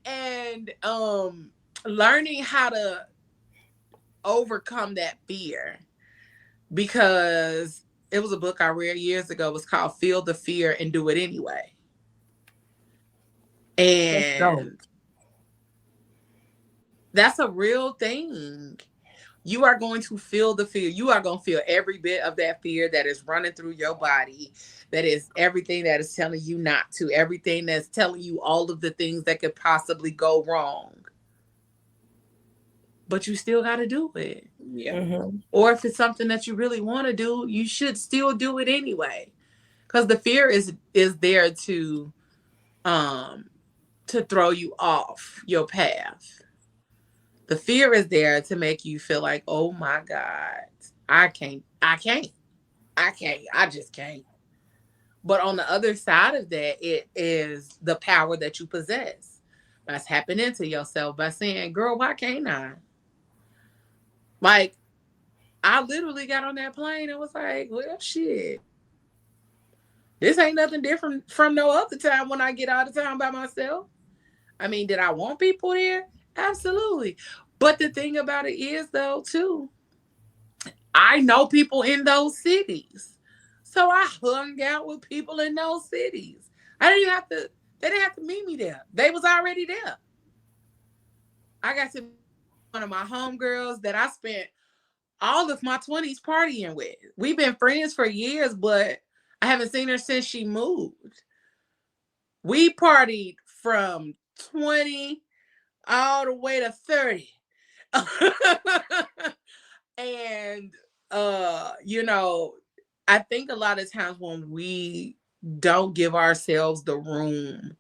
and learning how to overcome that fear, because it was a book I read years ago. It was called Feel the Fear and Do It Anyway. And that's a real thing. You are going to feel the fear. You are going to feel every bit of that fear that is running through your body. That is everything that is telling you not to, everything that's telling you all of the things that could possibly go wrong. But you still got to do it. Yeah. Mm-hmm. Or if it's something that you really want to do, you should still do it anyway. Because the fear is there to throw you off your path. The fear is there to make you feel like, oh my God, I just can't. But on the other side of that, it is the power that you possess by tapping into yourself, by saying, girl, why can't I? Like, I literally got on that plane and was like, well, shit. This ain't nothing different from no other time when I get out of town by myself. I mean, did I want people there? Absolutely. But the thing about it is, though, too, I know people in those cities. So I hung out with people in those cities. They didn't have to meet me there. They was already there. I got to one of my homegirls that I spent all of my 20s partying with. We've been friends for years, but I haven't seen her since she moved. We partied from 20 all the way to 30. And I think a lot of times when we don't give ourselves the room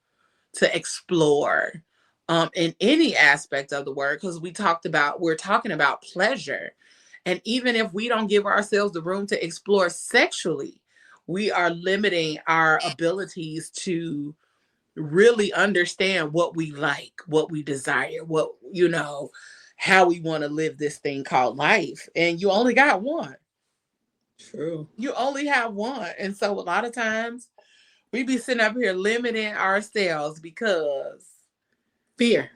to explore in any aspect of the word, because we're talking about pleasure. And even if we don't give ourselves the room to explore sexually, we are limiting our abilities to really understand what we like, what we desire, how we want to live this thing called life. And you only got one. True. You only have one. And so a lot of times we be sitting up here limiting ourselves because Fear.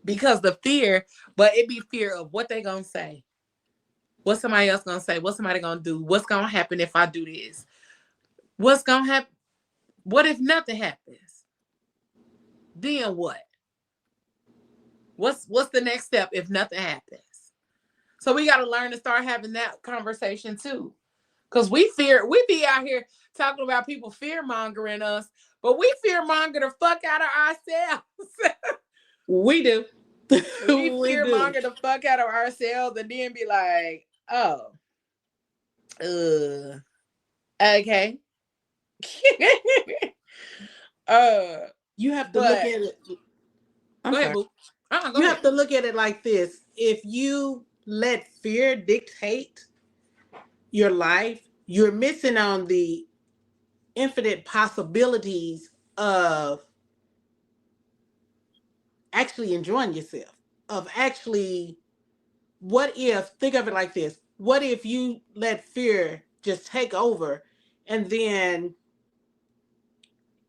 the fear, but it be fear of what they gonna say. What somebody else gonna say? What somebody gonna do? What's gonna happen if I do this? What's gonna happen? What if nothing happens? Then what? What's the next step if nothing happens? So we got to learn to start having that conversation too. Because we be out here talking about people fear mongering us, but we fear monger the fuck out of ourselves. We do. We fear monger the fuck out of ourselves and then be like, oh, okay. You have to look at it. Go ahead, boo. You have to look at it like this. If you let fear dictate your life, you're missing on the infinite possibilities of actually enjoying yourself. Of actually, think of it like this. What if you let fear just take over and then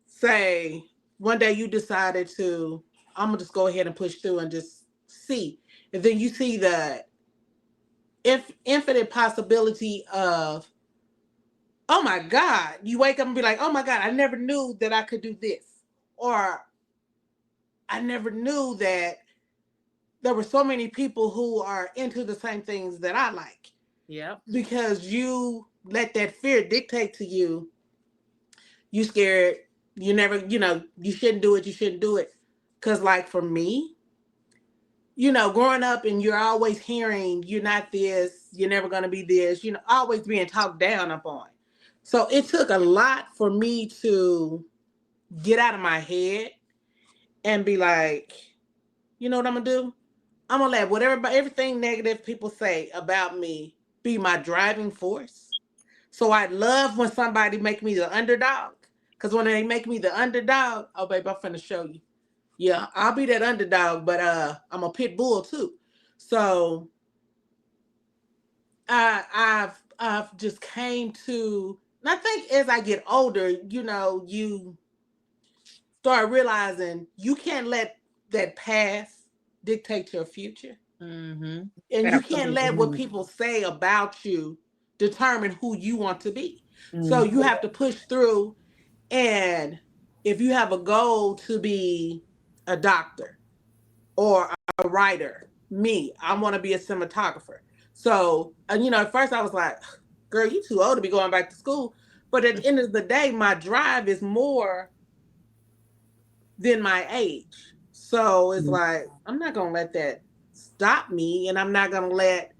say one day you decided to, I'm gonna just go ahead and push through and just see. And then you see the infinite possibility of, oh my God, you wake up and be like, oh my God, I never knew that I could do this. Or I never knew that there were so many people who are into the same things that I like. Yeah. Because you let that fear dictate to you, you scared, you never, you shouldn't do it, you shouldn't do it. Because, like, for me, growing up and you're always hearing you're not this, you're never going to be this, always being talked down upon. So it took a lot for me to get out of my head and be like, you know what I'm going to do? I'm going to let everything negative people say about me be my driving force. So I love when somebody make me the underdog. Because when they make me the underdog, oh, babe, I'm finna show you. Yeah, I'll be that underdog, but I'm a pit bull too. So I've just came to, and I think as I get older, you start realizing you can't let that past dictate your future. Mm-hmm. And you can't let what Absolutely. people say about you determine who you want to be. So Mhm. you have to push through. And if you have a goal to be a doctor or a writer, I want to be a cinematographer. So, at first I was like, girl, you too old to be going back to school. But at the end of the day, my drive is more than my age. So it's like, I'm not going to let that stop me. And I'm not going to let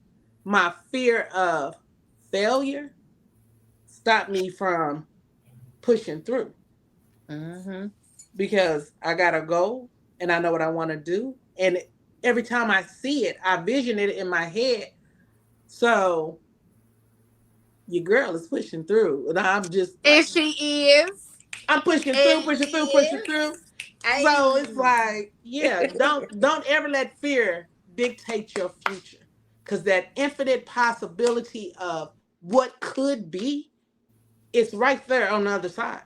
my fear of failure stop me from pushing through. Mm-hmm. Because I got a goal and I know what I want to do. And every time I see it, I vision it in my head. So your girl is pushing through. And I'm just like, And she is. I'm pushing And through, pushing she through, pushing is. through. So it's Hey. like, yeah, don't ever let fear dictate your future. Cause that infinite possibility of what could be, it's right there on the other side.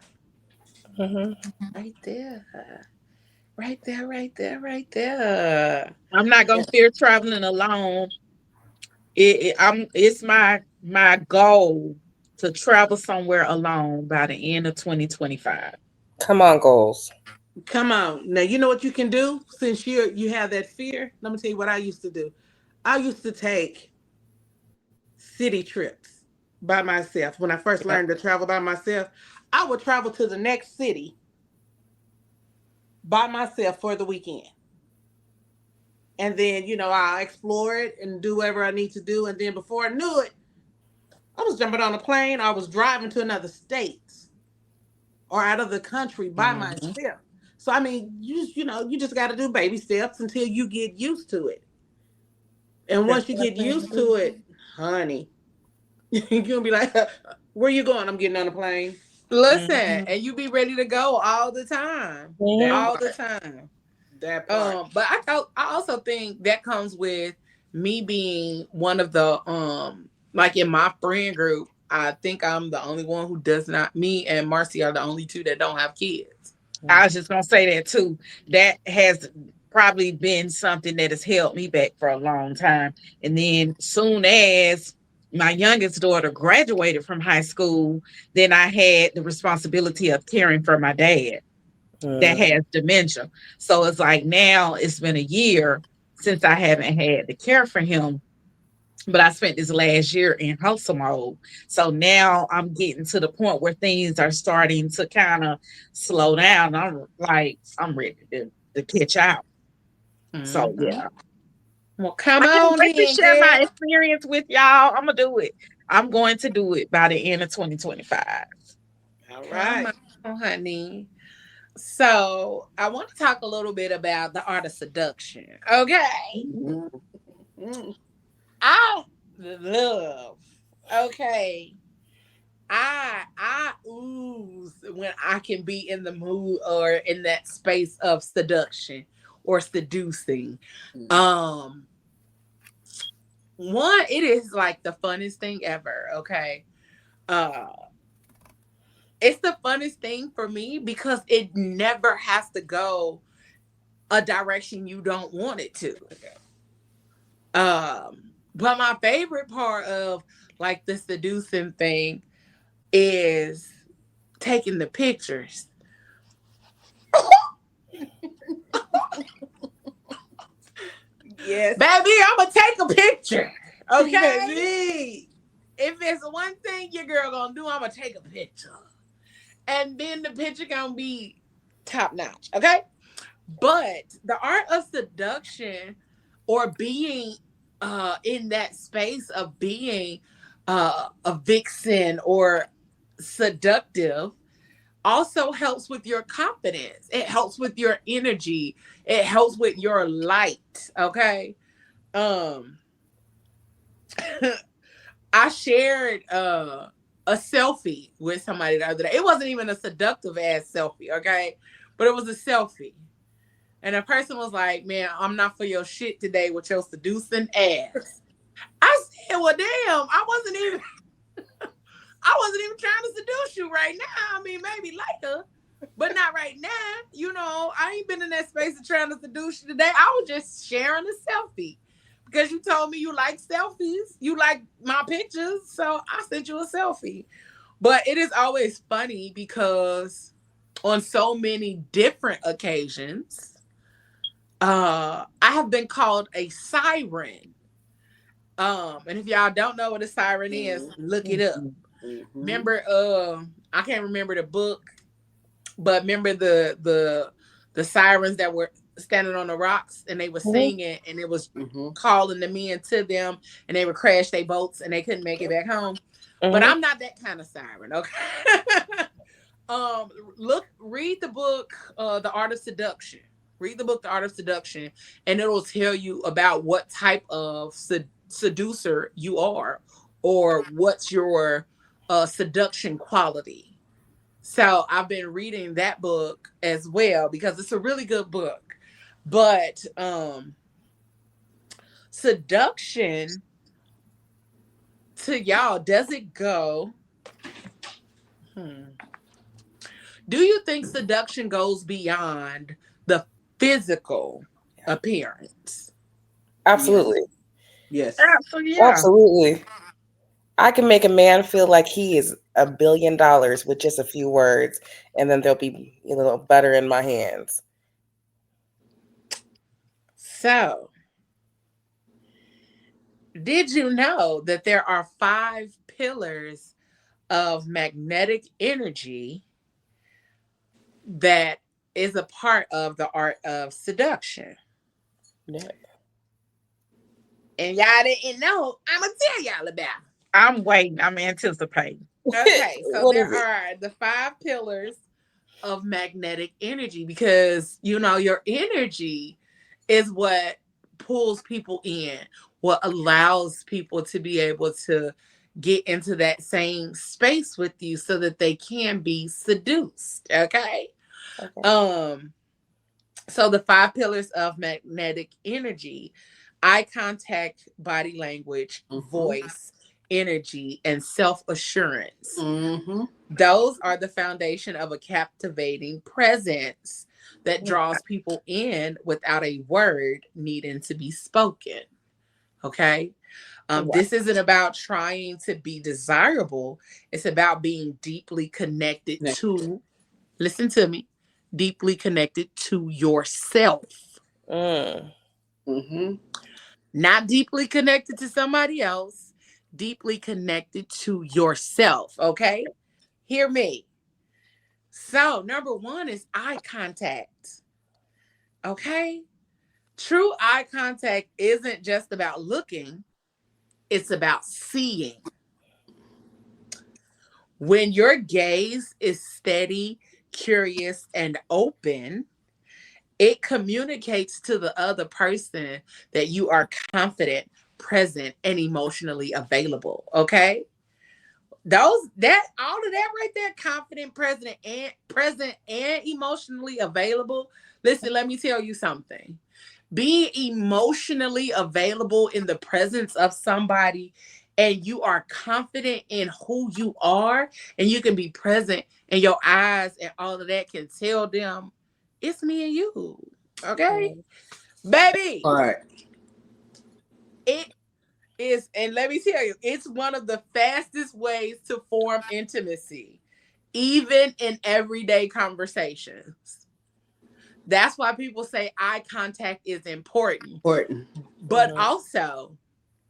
Mm-hmm. Right there. Right there, right there, right there. I'm not gonna fear traveling alone. It's my goal to travel somewhere alone by the end of 2025. Come on, goals. Come on. Now you know what you can do since you have that fear? Let me tell you what I used to do. I used to take city trips by myself. When I first Yep. learned to travel by myself, I would travel to the next city by myself for the weekend. And then, I'll explore it and do whatever I need to do. And then before I knew it, I was jumping on a plane. I was driving to another state or out of the country by Mm-hmm. myself. So I mean, you just got to do baby steps until you get used to it. And That's once you what get I used think. to it, honey, you're gonna be like, "Where you going?" I'm getting on a plane. Listen, Mhm. and you be ready to go all the time. That All Mm-hmm. the part. time. That part. But I also think that comes with me being one of the like in my friend group, I think I'm the only one who does not, me and Marcy are the only two that don't have kids. I was just gonna say that too. That has probably been something that has held me back for a long time. And then soon as my youngest daughter graduated from high school, then I had the responsibility of caring for my dad that Mm-hmm. has dementia. So it's like now it's been a year since I haven't had to care for him. But I spent this last year in hustle mode. So now I'm getting to the point where things are starting to kind of slow down. I'm like, I'm ready to catch out. So Mm-hmm. yeah. Well, come I can't on wait to then, share my girl. experience with y'all. I'm gonna do it. I'm going to do it by the end of 2025. All Come right. on, honey. So I want to talk a little bit about the art of seduction. Okay. Mm. I love. Okay. I ooze when I can be in the mood or in that space of seduction or seducing. Um One, it is like the funnest thing ever, okay? Uh it's the funnest thing for me because it never has to go a direction you don't want it to. But my favorite part of like the seducing thing is taking the pictures. Yes, Baby, I'm gonna take a picture. Okay? baby. If it's one thing your girl gonna do, I'm gonna take a picture. And then the picture gonna be top notch. Okay? But the art of seduction or being in that space of being a vixen or seductive also helps with your confidence. It helps with your energy. It helps with your light. Okay. Um I shared a selfie with somebody the other day. It wasn't even a seductive ass selfie, okay? But it was a selfie. And a person was like, "Man, I'm not for your shit today with your seducing ass." I said, "Well, damn, I wasn't even trying to seduce you right now. I mean, maybe later, but not right now. You know, I ain't been in that space of trying to seduce you today. I was just sharing a selfie because you told me you like selfies. You like my pictures. So I sent you a selfie. But it is always funny because on so many different occasions, I have been called a siren. And if y'all don't know what a siren is, look it up. Remember, I can't remember the book, but remember the sirens that were standing on the rocks and they were singing and it was calling the men to them and they would crash their boats and they couldn't make it back home. But I'm not that kind of siren, okay? Read the book, The Art of Seduction. Read the book, The Art of Seduction, and it'll tell you about what type of seducer you are or what's your seduction quality. So I've been reading that book as well because it's a really good book. But seduction to y'all, does it go? Do you think seduction goes beyond the physical appearance? Absolutely. Yes. Absolutely, yeah. Absolutely. I can make a man feel like he is $1 billion with just a few words, and then there'll be a little butter in my hands. So, did you know that there are 5 pillars of magnetic energy that is a part of the art of seduction? Yeah. And y'all didn't know, I'm going to tell y'all about it. I'm waiting. I'm anticipating. Okay, so What there is it? are the 5 pillars of magnetic energy because, you know, your energy is what pulls people in, what allows people to be able to get into that same space with you so that they can be seduced. Okay. Okay. So the 5 pillars of magnetic energy: eye contact, body language, voice, energy, and self-assurance. Those are the foundation of a captivating presence that draws people in without a word needing to be spoken. Okay. This isn't about trying to be desirable. It's about being deeply connected to, listen to me, deeply connected to yourself. Not deeply connected to somebody else, deeply connected to yourself. Okay. Hear me. So, number 1 is eye contact. Okay. True eye contact isn't just about looking, it's about seeing. When your gaze is steady, curious, and open, it communicates to the other person that you are confident, present, and emotionally available. Okay? All of that right there, confident, present and emotionally available. Listen, let me tell you something. Being emotionally available in the presence of somebody and you are confident in who you are and you can be present and your eyes and all of that can tell them it's me and you. Okay? Baby, All right. it is, and let me tell you, it's one of the fastest ways to form intimacy, even in everyday conversations. That's why people say eye contact is important. Important. But also,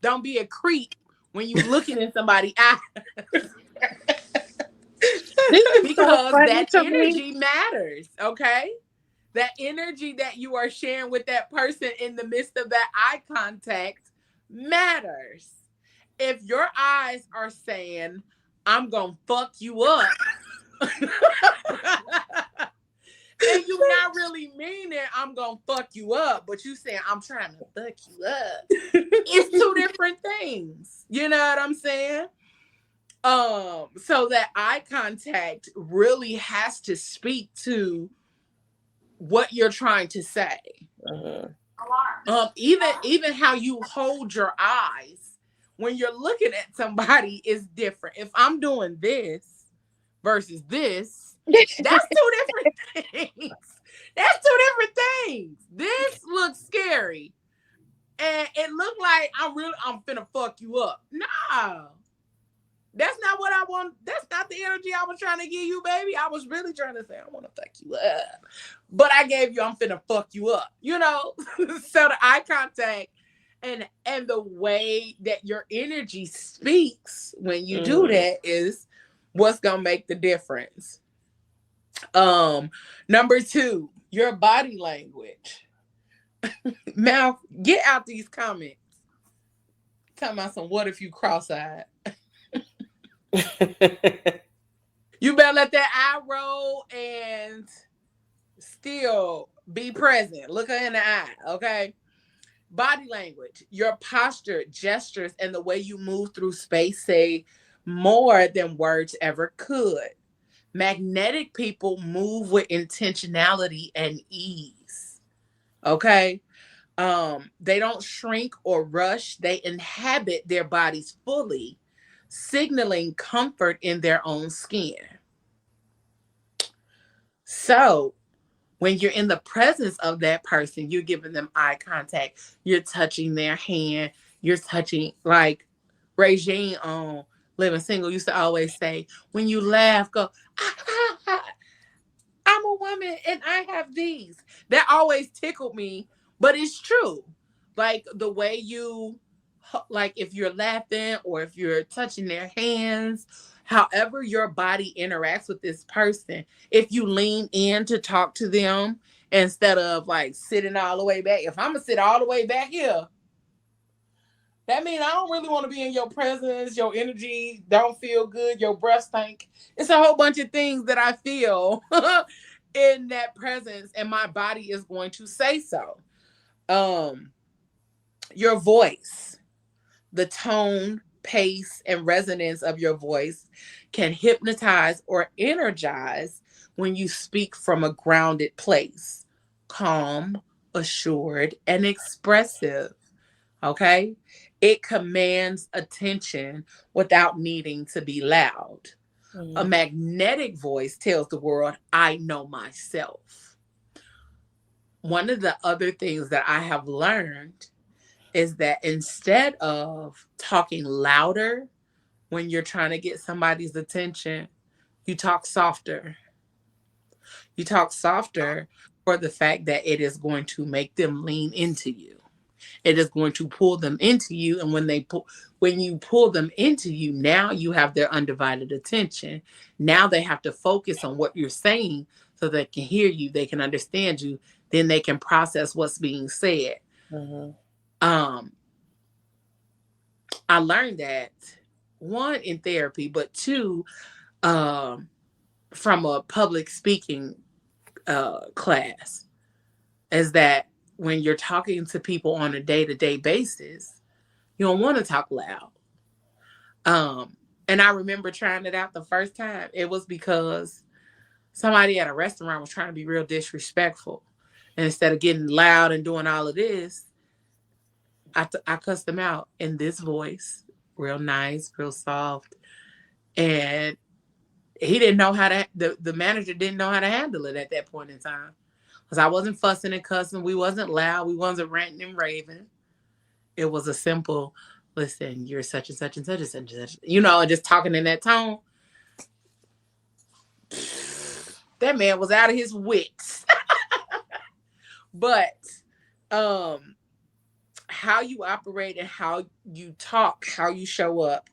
don't be a creep when you looking in somebody's eye. This is so Because funny that to me. energy matters, okay? That energy that you are sharing with that person in the midst of that eye contact matters. If your eyes are saying, I'm gonna fuck you up, and you not really meaning I'm gonna fuck you up, but you saying I'm trying to fuck you up, it's two different things. You know what I'm saying? So that eye contact really has to speak to what you're trying to say. Even how you hold your eyes when you're looking at somebody is different. If I'm doing this versus this, that's two different things. That's two different things. This looks scary, and it looked like I'm finna fuck you up. No. That's not what I want. That's not the energy I was trying to give you, baby. I was really trying to say, I want to fuck you up. But I gave you, I'm finna fuck you up, you know? So the eye contact and the way that your energy speaks when you do that is what's gonna make the difference. Number 2, your body language. Mouth, get out these comments. Talking about some what if you cross-eyed. You better let that eye roll and still be present. Look her in the eye, okay? Body language, your posture, gestures, and the way you move through space say more than words ever could. Magnetic people move with intentionality and ease, okay? They don't shrink or rush. They inhabit their bodies fully, signaling comfort in their own skin. So, when you're in the presence of that person, you're giving them eye contact, you're touching their hand, you're touching, like Regine on Living Single used to always say, when you laugh, go, I'm a woman and I have these. That always tickled me, but it's true. Like the way you, like if you're laughing or if you're touching their hands, however your body interacts with this person, if you lean in to talk to them instead of like sitting all the way back. If I'm gonna sit all the way back here, that means I don't really want to be in your presence. Your energy don't feel good. Your breath stink. It's a whole bunch of things that I feel in that presence, and my body is going to say so. Your voice, the tone, pace, and resonance of your voice can hypnotize or energize when you speak from a grounded place, calm, assured, and expressive. Okay? It commands attention without needing to be loud. A magnetic voice tells the world, I know myself. One of the other things that I have learned is that instead of talking louder when you're trying to get somebody's attention, you talk softer. You talk softer for the fact that it is going to make them lean into you. It is going to pull them into you, and when you pull them into you, now you have their undivided attention. Now they have to focus on what you're saying so they can hear you, they can understand you, then they can process what's being said. Um, I learned that, one, in therapy, but two, from a public speaking class, is that when you're talking to people on a day-to-day basis, you don't want to talk loud. And I remember trying it out the first time. It was because somebody at a restaurant was trying to be real disrespectful. And instead of getting loud and doing all of this, I cussed them out in this voice, real nice, real soft. And he didn't know how to, the manager didn't know how to handle it at that point in time. Because I wasn't fussing and cussing. We wasn't loud. We wasn't ranting and raving. It was a simple, listen, you're such and such and such and such and such. You know, just talking in that tone. That man was out of his wits. But how you operate and how you talk, how you show up,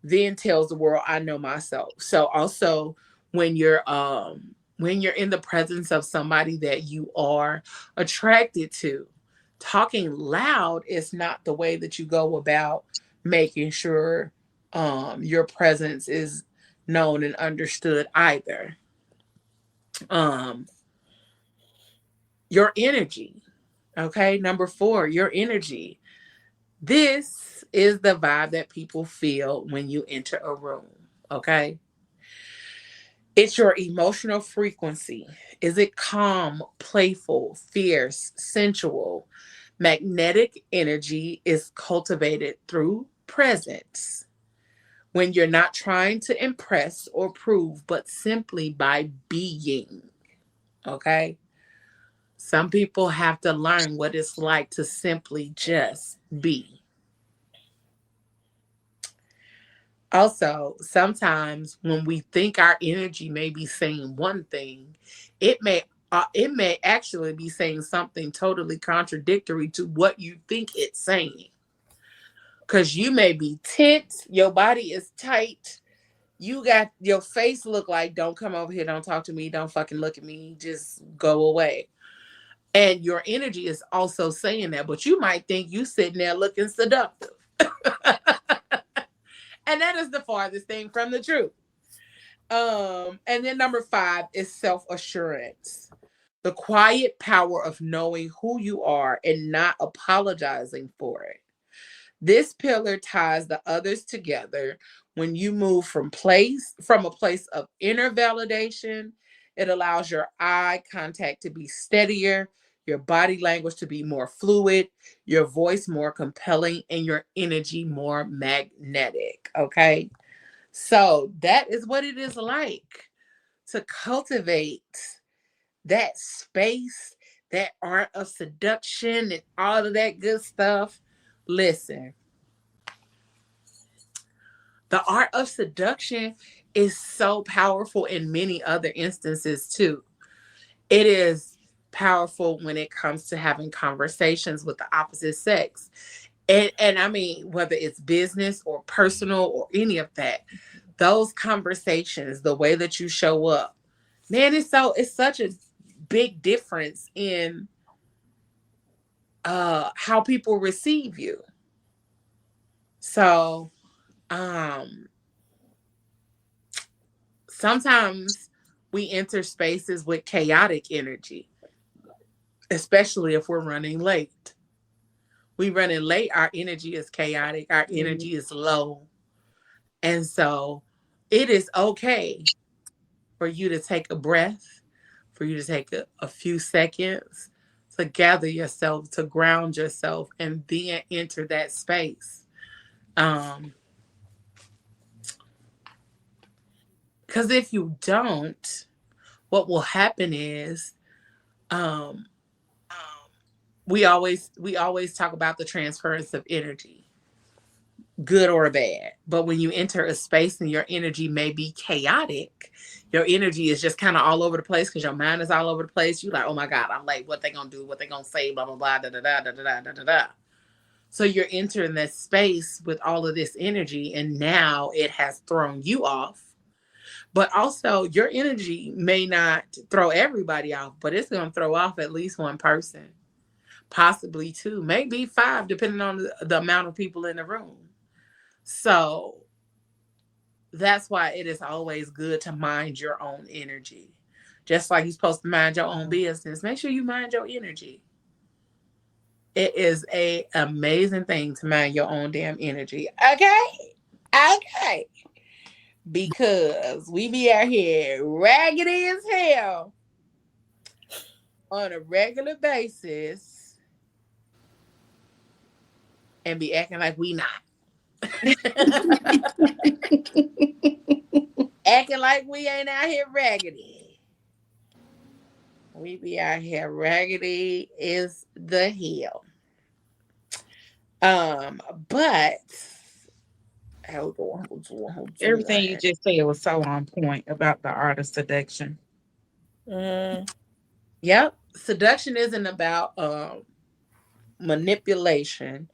then tells the world I know myself. So also when you're in the presence of somebody that you are attracted to, talking loud is not the way that you go about making sure your presence is known and understood either. Um your energy. Okay, number 4, your energy. This is the vibe that people feel when you enter a room. Okay. It's your emotional frequency. Is it calm, playful, fierce, sensual? Magnetic energy is cultivated through presence when you're not trying to impress or prove, but simply by being. Okay. Some people have to learn what it's like to simply just be. Also, sometimes when we think our energy may be saying one thing, it may actually be saying something totally contradictory to what you think it's saying. Cause you may be tense, your body is tight, you got your face look like don't come over here, don't talk to me, don't fucking look at me, just go away. And your energy is also saying that, but you might think you sitting there looking seductive. And that is the farthest thing from the truth. And then number 5 is self-assurance. The quiet power of knowing who you are and not apologizing for it. This pillar ties the others together. When you move from a place of inner validation, it allows your eye contact to be steadier, your body language to be more fluid, your voice more compelling, and your energy more magnetic. Okay. So that is what it is like to cultivate that space, that art of seduction, and all of that good stuff. Listen, the art of seduction is so powerful in many other instances too. It is powerful when it comes to having conversations with the opposite sex. And I mean, whether it's business or personal or any of that, those conversations, the way that you show up, man, it's such a big difference in how people receive you. So um sometimes we enter spaces with chaotic energy, especially if we're running late. We running late, our energy is chaotic, our energy is low. And so it is okay for you to take a breath, for you to take a few seconds to gather yourself, to ground yourself, and then enter that space. Because if you don't, what will happen is um, we always talk about the transference of energy, good or bad. But when you enter a space and your energy may be chaotic, your energy is just kind of all over the place because your mind is all over the place. You're like, oh my God, I'm late. What they gonna do? What they gonna say? Blah blah blah. Da da da da da da da da. So you're entering that space with all of this energy, and now it has thrown you off. But also, your energy may not throw everybody off, but it's gonna throw off at least one person, possibly two, maybe 5, depending on the amount of people in the room. So that's why it is always good to mind your own energy. Just like you're supposed to mind your own business, make sure you mind your energy. It is a amazing thing to mind your own damn energy. Okay? Okay. Because we be out here raggedy as hell on a regular basis and be acting like we not. Acting like we ain't out here raggedy. We be out here raggedy is the hell. But hold Everything you on. just said was so on point about the art of seduction. Mm. Yep. Seduction isn't about manipulation,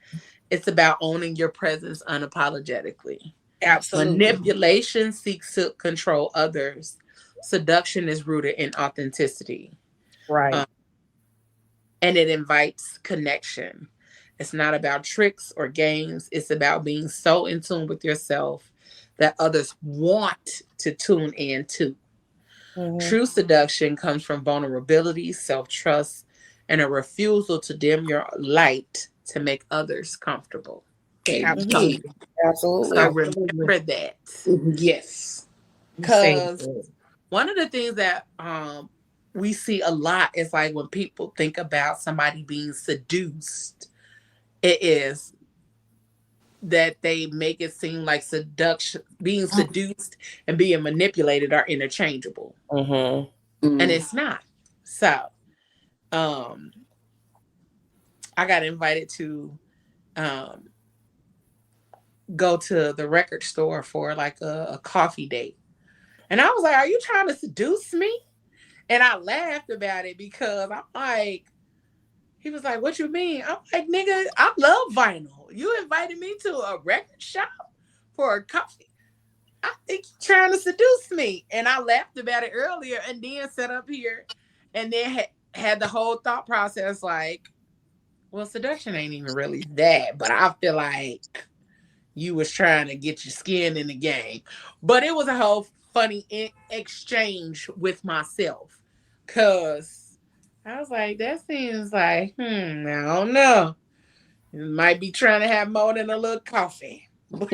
it's about owning your presence unapologetically. Absolutely. Manipulation seeks to control others. Seduction is rooted in authenticity. Right. Um, and it invites connection. It's not about tricks or games. It's about being so in tune with yourself that others want to tune in too. Mm-hmm. True seduction comes from vulnerability, self trust, and a refusal to dim your light to make others comfortable. Absolutely. Baby. So Absolutely. Absolutely. remember that. Yes. You said Because that. one of the things that we see a lot is like when people think about somebody being seduced, it is that they make it seem like seduction, being seduced and being manipulated are interchangeable. Mm-hmm. And Mm. it's not. So um I got invited to um go to the record store for like a coffee date. And I was like, are you trying to seduce me? And I laughed about it because I'm like, he was like, what you mean? I'm like, nigga, I love vinyl. You invited me to a record shop for a coffee. I think you're trying to seduce me. And I laughed about it earlier and then sat up here and then had the whole thought process like, well, seduction ain't even really that, but I feel like you was trying to get your skin in the game. But it was a whole funny exchange with myself. Cause I was like, that seems like, I don't know. You might be trying to have more than a little coffee. But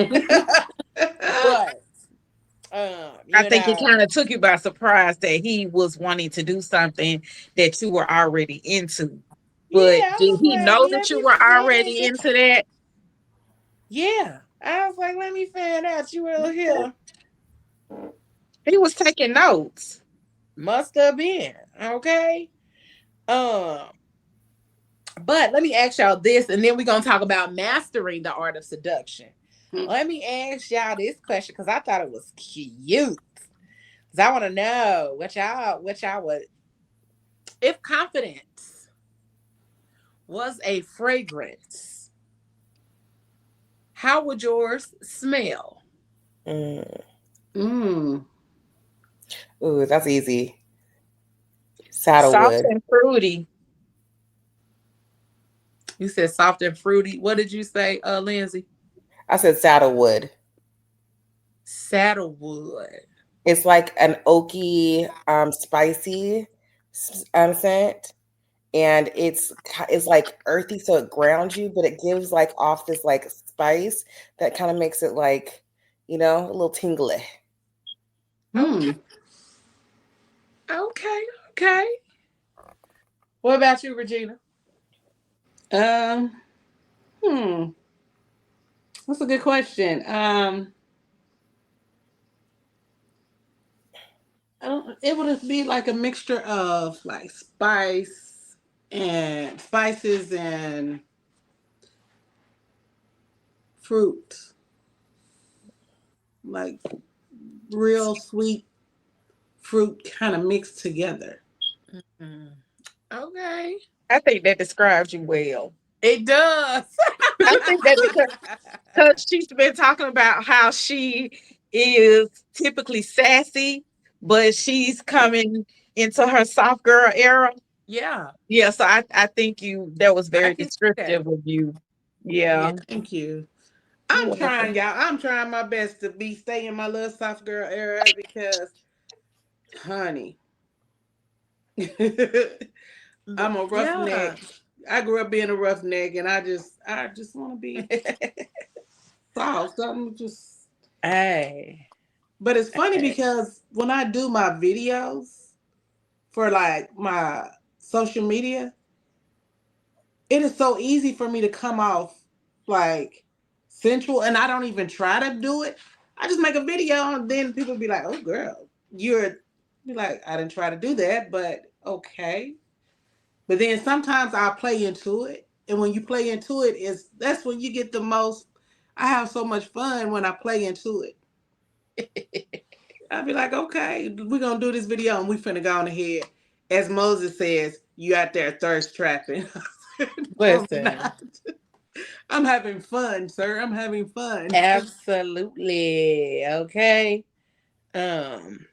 I you think it know, kind of took you by surprise that he was wanting to do something that you were already into. But yeah, I did was he like, know that you were let me already into that? yeah. I was like, let me find out you were here. He was taking notes. Must have been. Okay. Um, but let me ask y'all this, and then we're gonna talk about mastering the art of seduction. Let me ask y'all this question because I thought it was cute. Because I want to know what y'all would, if confidence was a fragrance, how would yours smell? Mm. Mm. Ooh, that's easy. Soft Saddlewood. and fruity. You said soft and fruity. What did you say, Lindsay? I said saddlewood. Saddlewood. It's like an oaky, spicy scent, and it's like earthy, so it grounds you, but it gives like off this like spice that kind of makes it like, a little tingly. Okay. Mm. Okay. Okay. What about you, Regina? Um. Hmm. That's a good question. It would be like a mixture of like spices and fruit, like real sweet fruit kind of mixed together. Mm. Okay. I think that describes you well. It does. I think that because she's been talking about how she is typically sassy, but she's coming into her soft girl era. Yeah, Yeah, so I think that was I very can see that. descriptive of you. Yeah. Yeah. Thank you. You're I'm trying, welcome. y'all. I'm trying my best to stay in my little soft girl era because, honey, I'm a Yeah. roughneck. I grew up being a roughneck, and I just want to be soft. Something just. Hey. But it's funny Hey. because when I do my videos for like my social media, it is so easy for me to come off like sensual, and I don't even try to do it. I just make a video, and then people be like, "Oh, girl, you're," be like, "I didn't try to do that, but okay." But then sometimes I play into it, and when you play into it, is that's when you get the most. I have so much fun when I play into it. I'd be like, "Okay, we're gonna do this video, and we finna go on ahead." As Moses says, "You out there thirst trapping." I'm Listen, not. I'm having fun, sir. I'm having fun. absolutely. Okay. Um,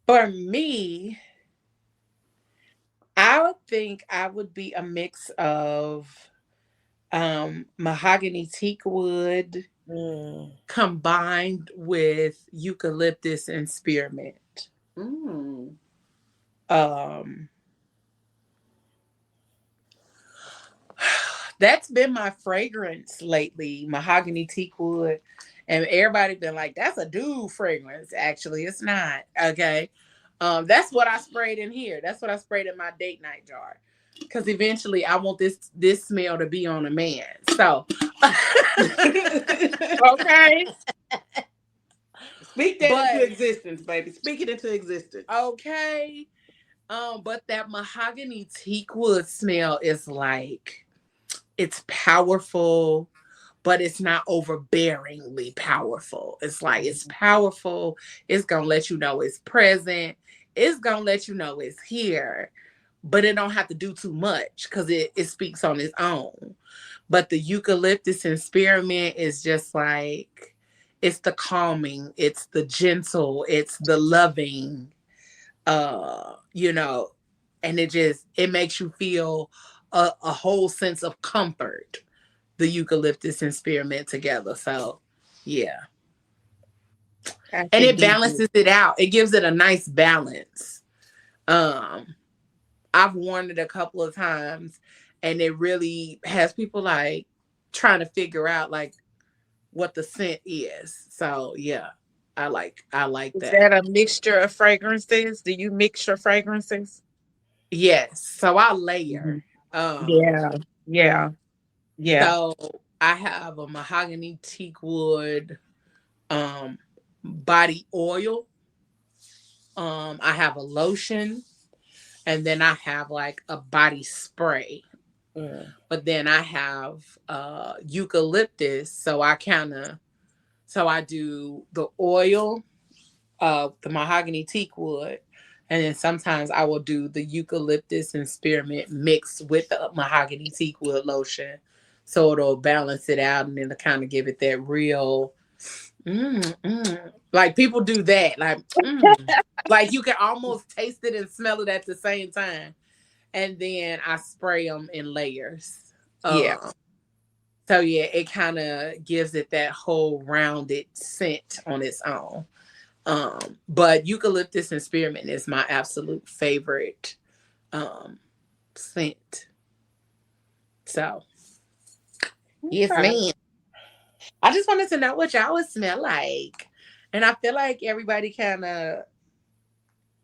for me, I would think I would be a mix of mahogany teak wood Mm. combined with eucalyptus and spearmint. Mm. Um, that's been my fragrance lately, mahogany teak wood. And everybody been like, that's a dude fragrance. Actually, it's not. Okay. That's what I sprayed in here. That's what I sprayed in my date night jar. Because eventually I want this smell to be on a man. So Okay. Speak that into but existence, baby. Speak it into existence. okay. But that mahogany teak wood smell is like it's powerful, but it's not overbearingly powerful. It's like it's powerful. It's gonna let you know it's present. It's gonna let you know it's here, but it don't have to do too much because it speaks on its own. But the eucalyptus and spearmint is just like it's the calming, it's the gentle, it's the loving, you know, and it makes you feel a whole sense of comfort, the eucalyptus and spearmint together. So yeah. I And can it dig it. balances it out. It gives it a nice balance. Um, I've worn it a couple of times and it really has people like trying to figure out like what the scent is. So yeah, I like Is that. that a mixture of fragrances? Do you mix your fragrances? Yes. So I layer. Mhm. Um Yeah, yeah, yeah. so I have a mahogany teak wood um body oil. I have a lotion and then I have like a body spray. Mm. But then I have eucalyptus, so I do the oil, the mahogany teak wood, and then sometimes I will do the eucalyptus and spearmint mixed with the mahogany teak wood lotion, so it'll balance it out and then to kind of give it that real, like people do that, like you can almost taste it and smell it at the same time, and then I spray them in layers. Yeah. So yeah, it kind of gives it that whole rounded scent on its own. But eucalyptus and spearmint is my absolute favorite scent. So yes, Okay. ma'am. I just wanted to know what y'all would smell like, and I feel like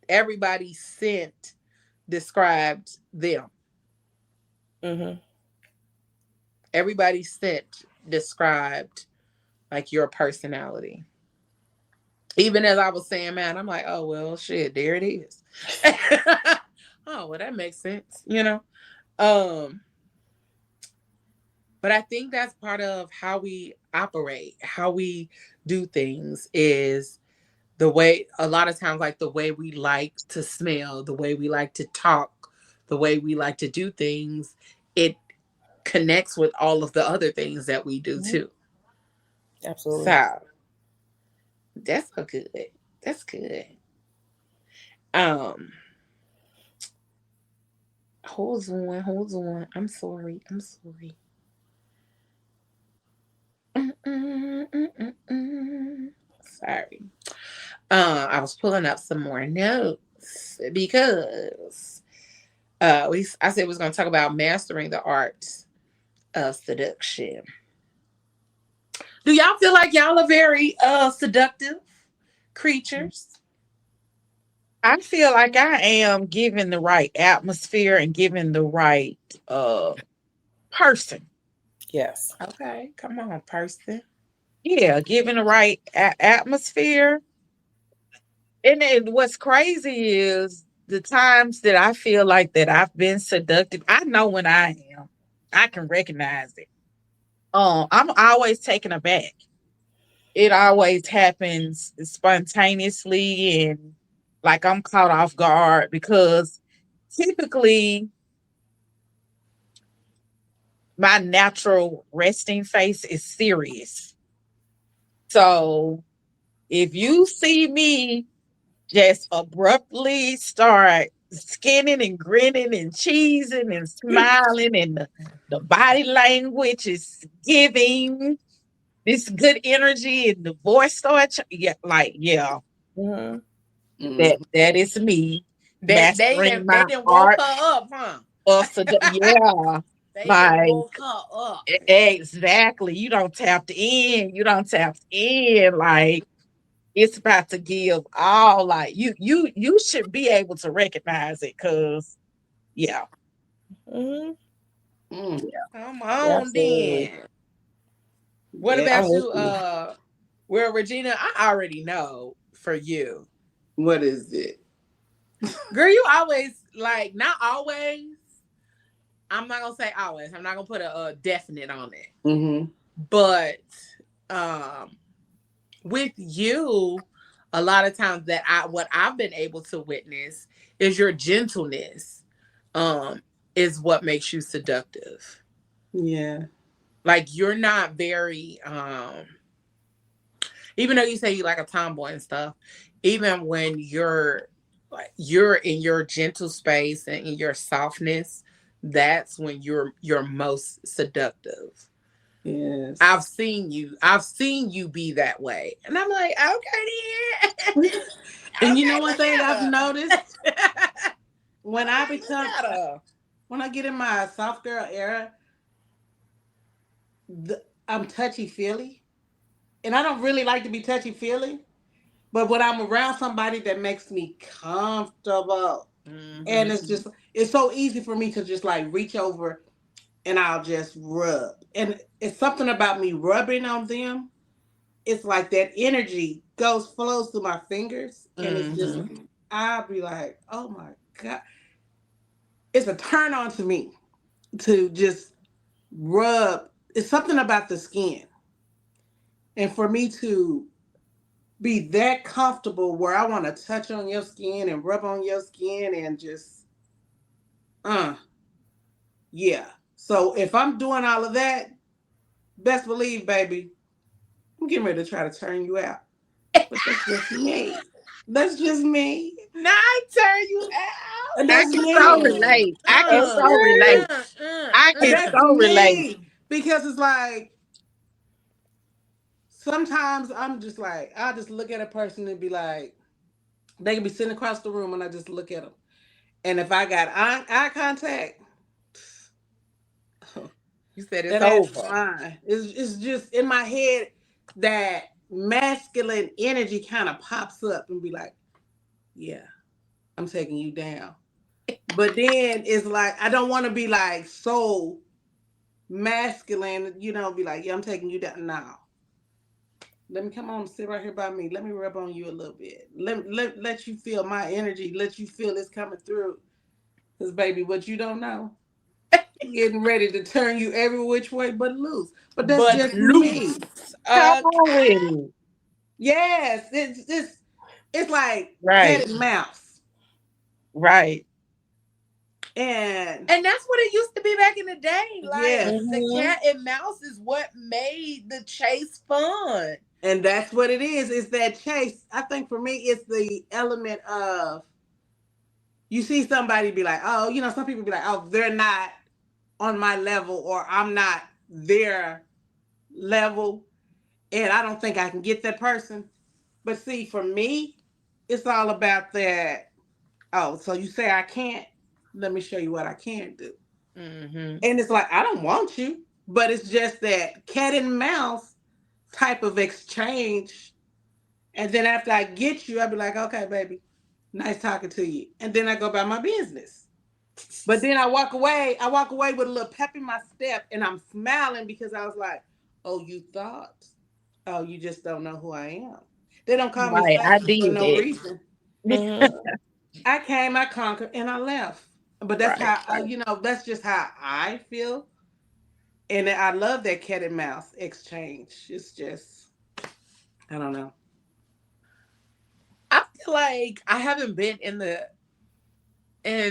everybody's scent described them. Mm-hmm. Everybody's scent described like your personality. Even as I was saying, man, I'm like, oh well, shit, there it is. Oh well, that makes sense, you know. Um, but I think that's part of how we operate, how we do things is the way a lot of times like the way we like to smell, the way we like to talk, the way we like to do things, it connects with all of the other things that we do Mm-hmm. too. Absolutely. So that's so good. That's good. Um, hold on, hold on. I'm sorry. I'm sorry. Sorry. I was pulling up some more notes because I said we was gonna talk about mastering the art of seduction. Do y'all feel like y'all are very seductive creatures? I feel like I am given the right atmosphere and given the right uh person. Yes. Okay, come on, person. Yeah, given the right atmosphere. And then what's crazy is the times that I feel like that I've been seductive. I know when I am. I can recognize it. I'm always taken aback. It always happens spontaneously and like I'm caught off guard because typically my natural resting face is serious. So if you see me just abruptly start skinning and grinning and cheesing and smiling, and the body language is giving this good energy, and the voice starts, yeah, like, yeah, Mhm. that is me They mastering they my didn't woke art her up, huh? yeah, They didn't like woke her up. exactly. You don't tapped in, like it's about to give all, like you should be able to recognize it, because yeah, Mhm. Mm. yeah, Come Yeah, on absolutely. then. What Yeah. I'm about with you? you. Well, Regina, I already know for you. What is it? Girl, you always like not always. I'm not gonna say always. I'm not gonna put a definite on it. Mm-hmm. But um with you, a lot of times that what I've been able to witness is your gentleness um is what makes you seductive. Yeah. Like you're not very even though you say you like a tomboy and stuff, even when you're in your gentle space and in your softness, that's when you're most seductive. Yes. I've seen you be that way. And I'm like, okay then. And you know Okay, one look thing I've at noticed her. when I Okay, look become at her. when I get in my soft girl era, I'm touchy feely, and I don't really like to be touchy feely. But when I'm around somebody that makes me comfortable, and Mm-hmm. it's so easy for me to just like reach over and I'll just rub, and it's something about me rubbing on them. It's like that energy flows through my fingers, and it's just Mm-hmm. I'll be like, oh my god, it's a turn on to me to just rub. It's something about the skin, and for me to be that comfortable where I want to touch on your skin and rub on your skin and just uh yeah. So if I'm doing all of that, best believe, baby, I'm getting ready to try to turn you out. But that's just me. That's just me. Not turn you out. And I that's can so me. relate. I can so Okay. relate. I And can that's so relate. me. Because it's like sometimes I'm just like, I'll just look at a person and be like, they can be sitting across the room and I just look at them. And if I got eye contact, You said it's that ass is over. mine. It's just in my head that masculine energy kind of pops up and be like, yeah, I'm taking you down. But then it's like I don't want to be like so masculine, be like, yeah, I'm taking you down now. Let me come on and sit right here by me. Let me rub on you a little bit. Let you feel my energy. Let you feel it's coming through. Because baby, what you don't know, getting ready to turn you every which way but loose. But that's But just me. loose. Come Okay. on with it. Yes, it's like cat Right, and mouse. right. And And that's what it used to be back in the day. Like yes, the Mhm. cat and mouse is what made the chase fun. and that's what it is. It's that chase. I think for me, it's the element of you see somebody be like, oh, some people be like, oh, they're not on my level or I'm not their level. And I don't think I can get that person. But see, for me, it's all about that. Oh, so you say I can't? Let me show you what I can do. Mm-hmm. And it's like, I don't want you, but it's just that cat and mouse type of exchange. And then after I get you, I'll be like, okay, baby, nice talking to you. And then I go about my business. But then I walk away with a little pep in my step and I'm smiling because I was like, oh, you thought? Oh, you just don't know who I am. They don't call me Right. I sassy for did no it. reason. Mhm. I came, I conquered, and I left. But that's Right, how, right. that's just how I feel. And I love that cat and mouse exchange. It's just, I don't know. I feel like I haven't been in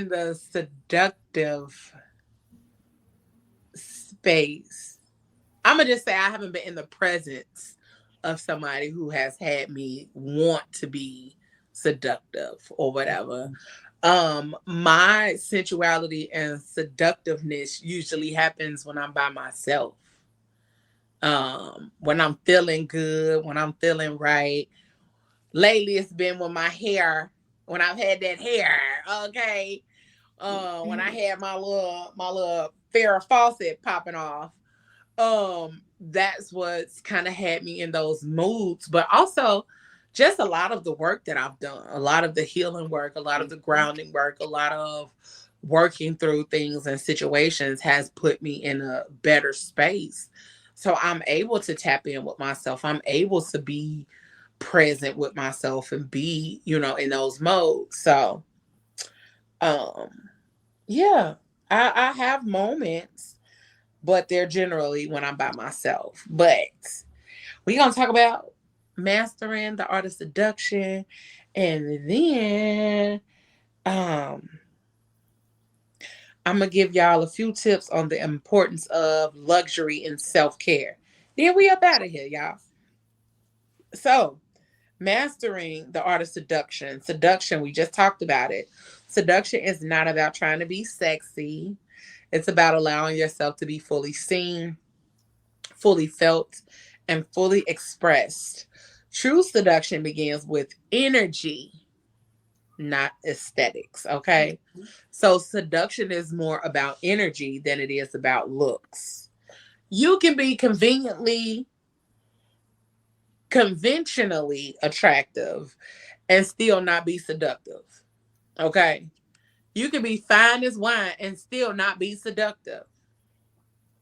the seductive space, I'm going to just say I haven't been in the presence of somebody who has had me want to be seductive or whatever. My sensuality and seductiveness usually happens when I'm by myself. When I'm feeling good, when I'm feeling right. Lately it's been when I've had that hair, okay. When I had my little Farrah Fawcett popping off. That's what's kind of had me in those moods, but also just a lot of the work that I've done, a lot of the healing work, a lot of the grounding work, a lot of working through things and situations has put me in a better space. So I'm able to tap in with myself. I'm able to be present with myself and be, in those modes. So, um, yeah, I have moments, but they're generally when I'm by myself. But we're gonna talk about mastering the art of seduction, and then I'm gonna give y'all a few tips on the importance of luxury and self-care. Then we up out of here, y'all. So, mastering the art of seduction. Seduction, we just talked about it. Seduction is not about trying to be sexy. It's about allowing yourself to be fully seen, fully felt, and fully expressed. True seduction begins with energy, not aesthetics, okay? So seduction is more about energy than it is about looks. You can be conventionally attractive and still not be seductive, okay? You can be fine as wine and still not be seductive,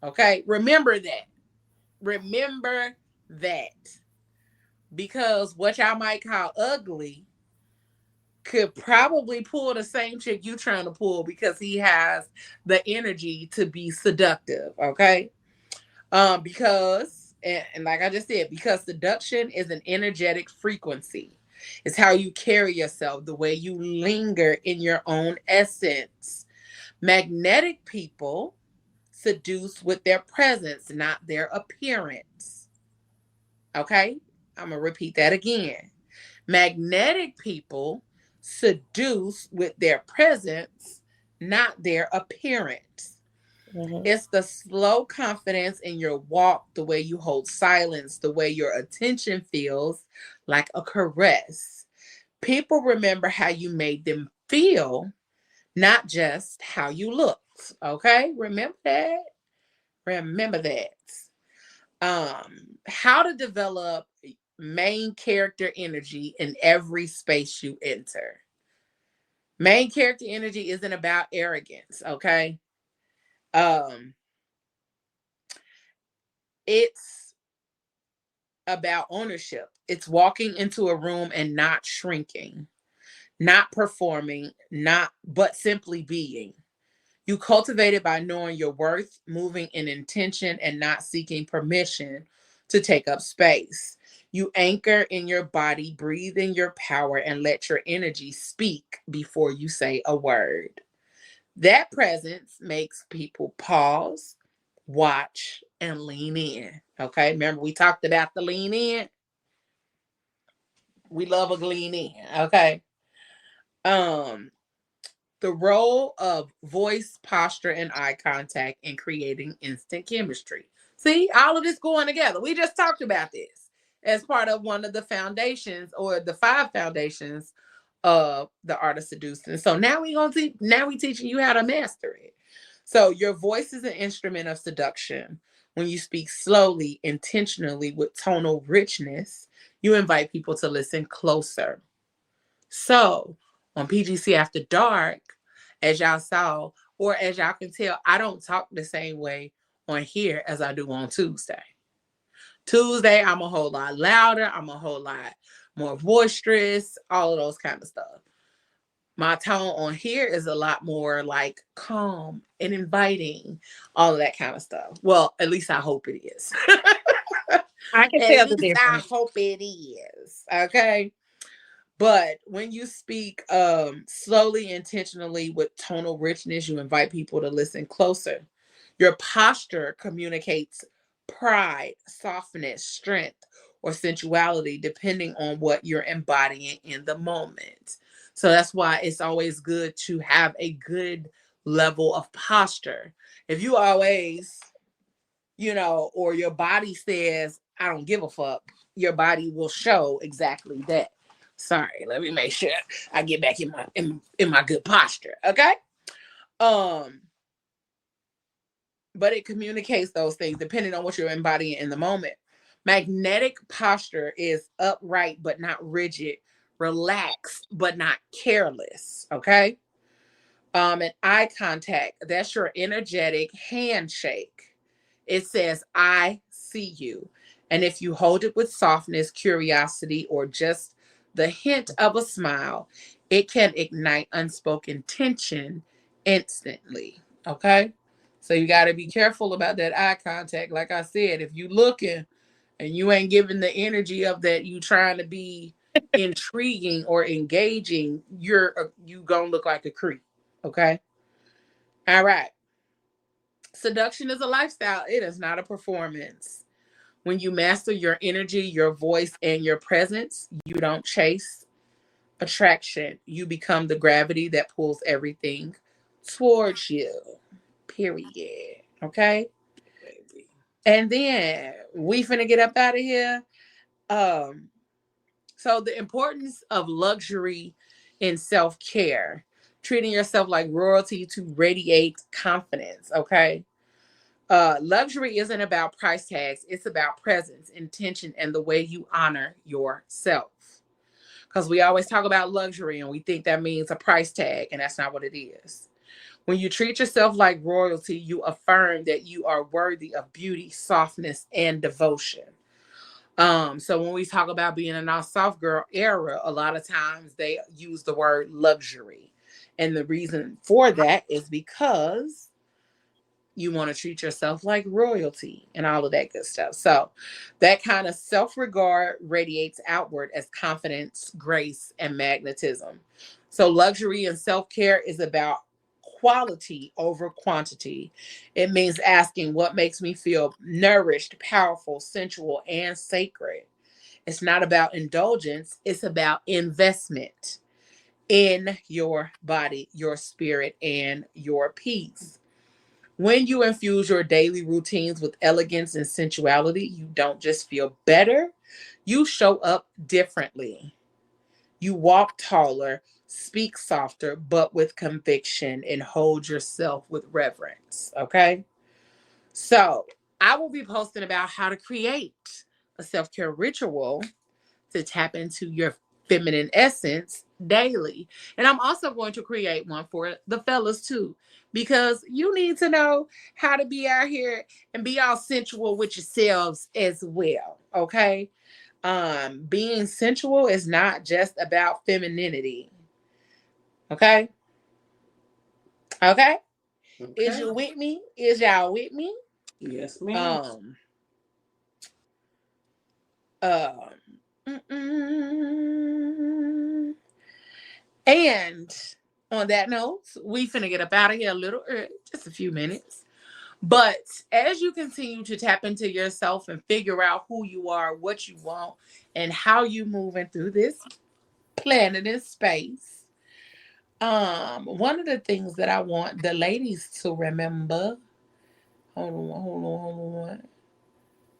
okay? Remember that. Remember that. Because what y'all might call ugly could probably pull the same chick you trying to pull because he has the energy to be seductive, okay? Because and like I just said, because seduction is an energetic frequency. It's how you carry yourself, the way you linger in your own essence. Magnetic people seduce with their presence, not their appearance. Okay? I'm going to repeat that again. Magnetic people seduce with their presence, not their appearance. Mm-hmm. It's the slow confidence in your walk, the way you hold silence, the way your attention feels like a caress. People remember how you made them feel, not just how you looked. Okay? Remember that? Remember that. How to develop main character energy in every space you enter. Main character energy isn't about arrogance, okay? It's about ownership. It's walking into a room and not shrinking, not performing, but simply being. You cultivate it by knowing your worth, moving in intention, and not seeking permission to take up space. You anchor in your body, breathe in your power, and let your energy speak before you say a word. That presence makes people pause, watch, and lean in. Okay, remember we talked about the lean in? We love a lean in, okay? The role of voice, posture, and eye contact in creating instant chemistry. See, all of this going together. We just talked about this as part of one of the foundations or the 5 foundations of the art of seducing. So now we teaching you how to master it. So your voice is an instrument of seduction. When you speak slowly, intentionally, with tonal richness, you invite people to listen closer. So on PGC After Dark, as y'all saw, or as y'all can tell, I don't talk the same way on here as I do on Tuesday. Tuesday, I'm a whole lot louder. I'm a whole lot more boisterous, all of those kind of stuff. My tone on here is a lot more like calm and inviting, all of that kind of stuff. Well, at least I hope it is. I can tell the difference. I hope it is. Okay. But when you speak slowly, intentionally, with tonal richness, you invite people to listen closer. Your posture communicates pride, softness, strength, or sensuality, depending on what you're embodying in the moment. So that's why it's always good to have a good level of posture. If you always, or your body says, I don't give a fuck, your body will show exactly that. Sorry, let me make sure I get back in my good posture. Okay. But it communicates those things depending on what you're embodying in the moment. Magnetic posture is upright but not rigid, relaxed but not careless. Okay. And eye contact, that's your energetic handshake. It says, I see you. And if you hold it with softness, curiosity, or just the hint of a smile, it can ignite unspoken tension instantly. Okay. So you got to be careful about that eye contact. Like I said, if you looking and you ain't giving the energy of that, you trying to be intriguing or engaging, you gonna look like a creep. Okay. All right. Seduction is a lifestyle. It is not a performance. When you master your energy, your voice, and your presence, you don't chase attraction. You become the gravity that pulls everything towards you. Period. Okay. And then we finna get up out of here. So the importance of luxury in self-care, treating yourself like royalty to radiate confidence. Okay. Luxury isn't about price tags. It's about presence, intention, and the way you honor yourself. Because we always talk about luxury and we think that means a price tag, and that's not what it is. When you treat yourself like royalty, you affirm that you are worthy of beauty, softness, and devotion. So when we talk about being in our soft girl era, a lot of times they use the word luxury. And the reason for that is because you want to treat yourself like royalty and all of that good stuff. So that kind of self-regard radiates outward as confidence, grace, and magnetism. So luxury and self-care is about quality over quantity. It means asking what makes me feel nourished, powerful, sensual, and sacred. It's not about indulgence, it's about investment in your body, your spirit, and your peace. When you infuse your daily routines with elegance and sensuality, you don't just feel better, you show up differently. You walk taller, speak softer, but with conviction, and hold yourself with reverence. Okay. So I will be posting about how to create a self-care ritual to tap into your feminine essence daily. And I'm also going to create one for the fellas too, because you need to know how to be out here and be all sensual with yourselves as well. Okay. Being sensual is not just about femininity. Okay. Okay. Is you with me? Is y'all with me? Yes, ma'am. And on that note, we finna get up out of here a little early, just a few minutes. But as you continue to tap into yourself and figure out who you are, what you want, and how you moving through this planet in space, one of the things that I want the ladies to remember, hold on,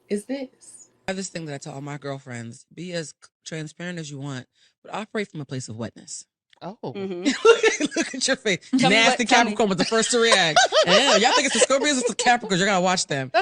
is this. I have this thing that I tell all my girlfriends: be as transparent as you want, but operate from a place of wetness. Oh. Look at your face. Nasty Capricorn was the first to react. Yeah, y'all think it's the Scorpios, it's the Capricorns. You're gonna watch them.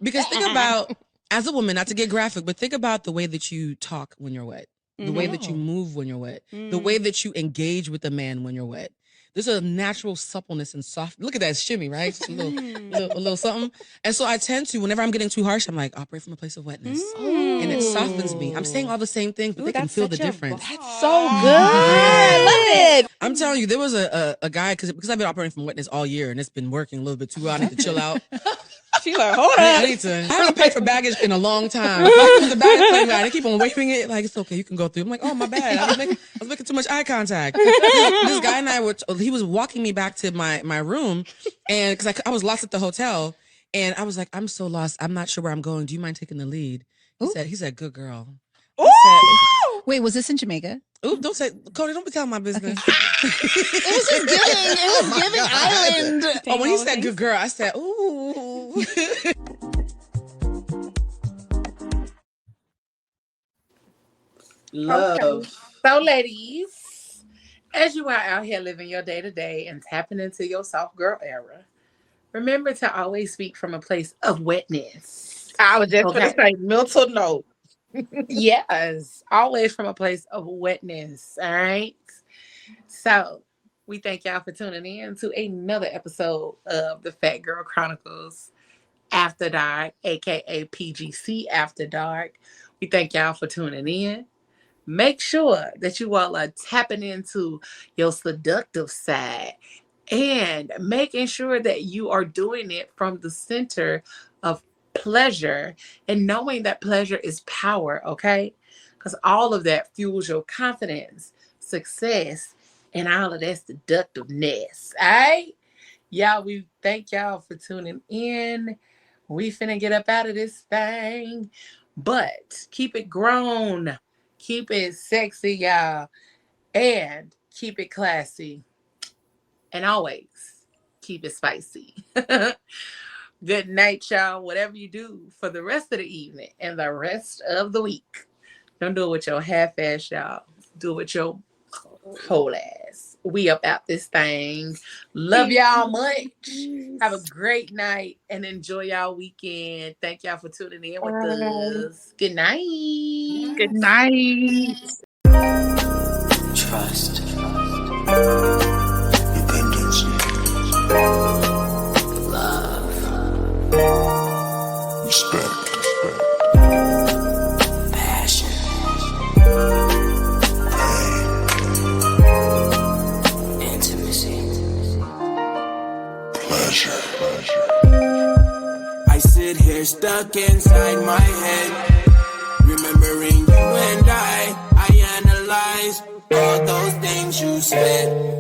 Because think about, as a woman, not to get graphic, but think about the way that you talk when you're wet, the way that you move when you're wet, the way that you engage with a man when you're wet. There's a natural suppleness and soft. Look at that shimmy, right? Just a little something. And so I tend to, whenever I'm getting too harsh, I'm like, operate from a place of wetness. And it softens me. I'm saying all the same things, but they can feel the difference. That's so good. I love it. I'm telling you, there was a guy, because I've been operating from wetness all year, and it's been working a little bit too well. I need to chill out. She's like, hold on. I haven't paid for baggage in a long time. The baggage claim guy, they keep on waving it like, it's okay, you can go through. I'm like, oh, my bad. I was making too much eye contact. This guy and he was walking me back to my room, and because I was lost at the hotel, And I was like, I'm so lost. I'm not sure where I'm going. Do you mind taking the lead? He said, good girl. Ooh! Wait, was this in Jamaica? Ooh, don't say, Cody, don't be telling my business. It was just giving. It was giving island. Oh, when he said good girl, I said, ooh. Love. Okay. So, ladies, as you are out here living your day to day and tapping into your soft girl era, remember to always speak from a place of wetness. I was just going to say mental note. Yes, always from a place of wetness. All right. So, we thank y'all for tuning in to another episode of the Fat Girl Chronicles After Dark, aka PGC After Dark. We thank y'all for tuning in. Make sure that you all are tapping into your seductive side and making sure that you are doing it from the center of pleasure and knowing that pleasure is power, okay? Because all of that fuels your confidence, success, and all of that seductiveness, all right? Y'all, we thank y'all for tuning in. We finna get up out of this thing, but keep it grown. Keep it sexy, y'all, and keep it classy. And always keep it spicy. Good night, y'all. Whatever you do for the rest of the evening and the rest of the week, don't do it with your half-ass, y'all. Do it with your whole ass. We up out this thing. Love y'all much. Have a great night and enjoy y'all weekend. Thank y'all for tuning in with us. Good night. Good night. Trust. Dependency. Love. Respect. Passion. Pain. Intimacy. Pleasure. I sit here stuck inside my head, remembering you and I analyze all those things you said.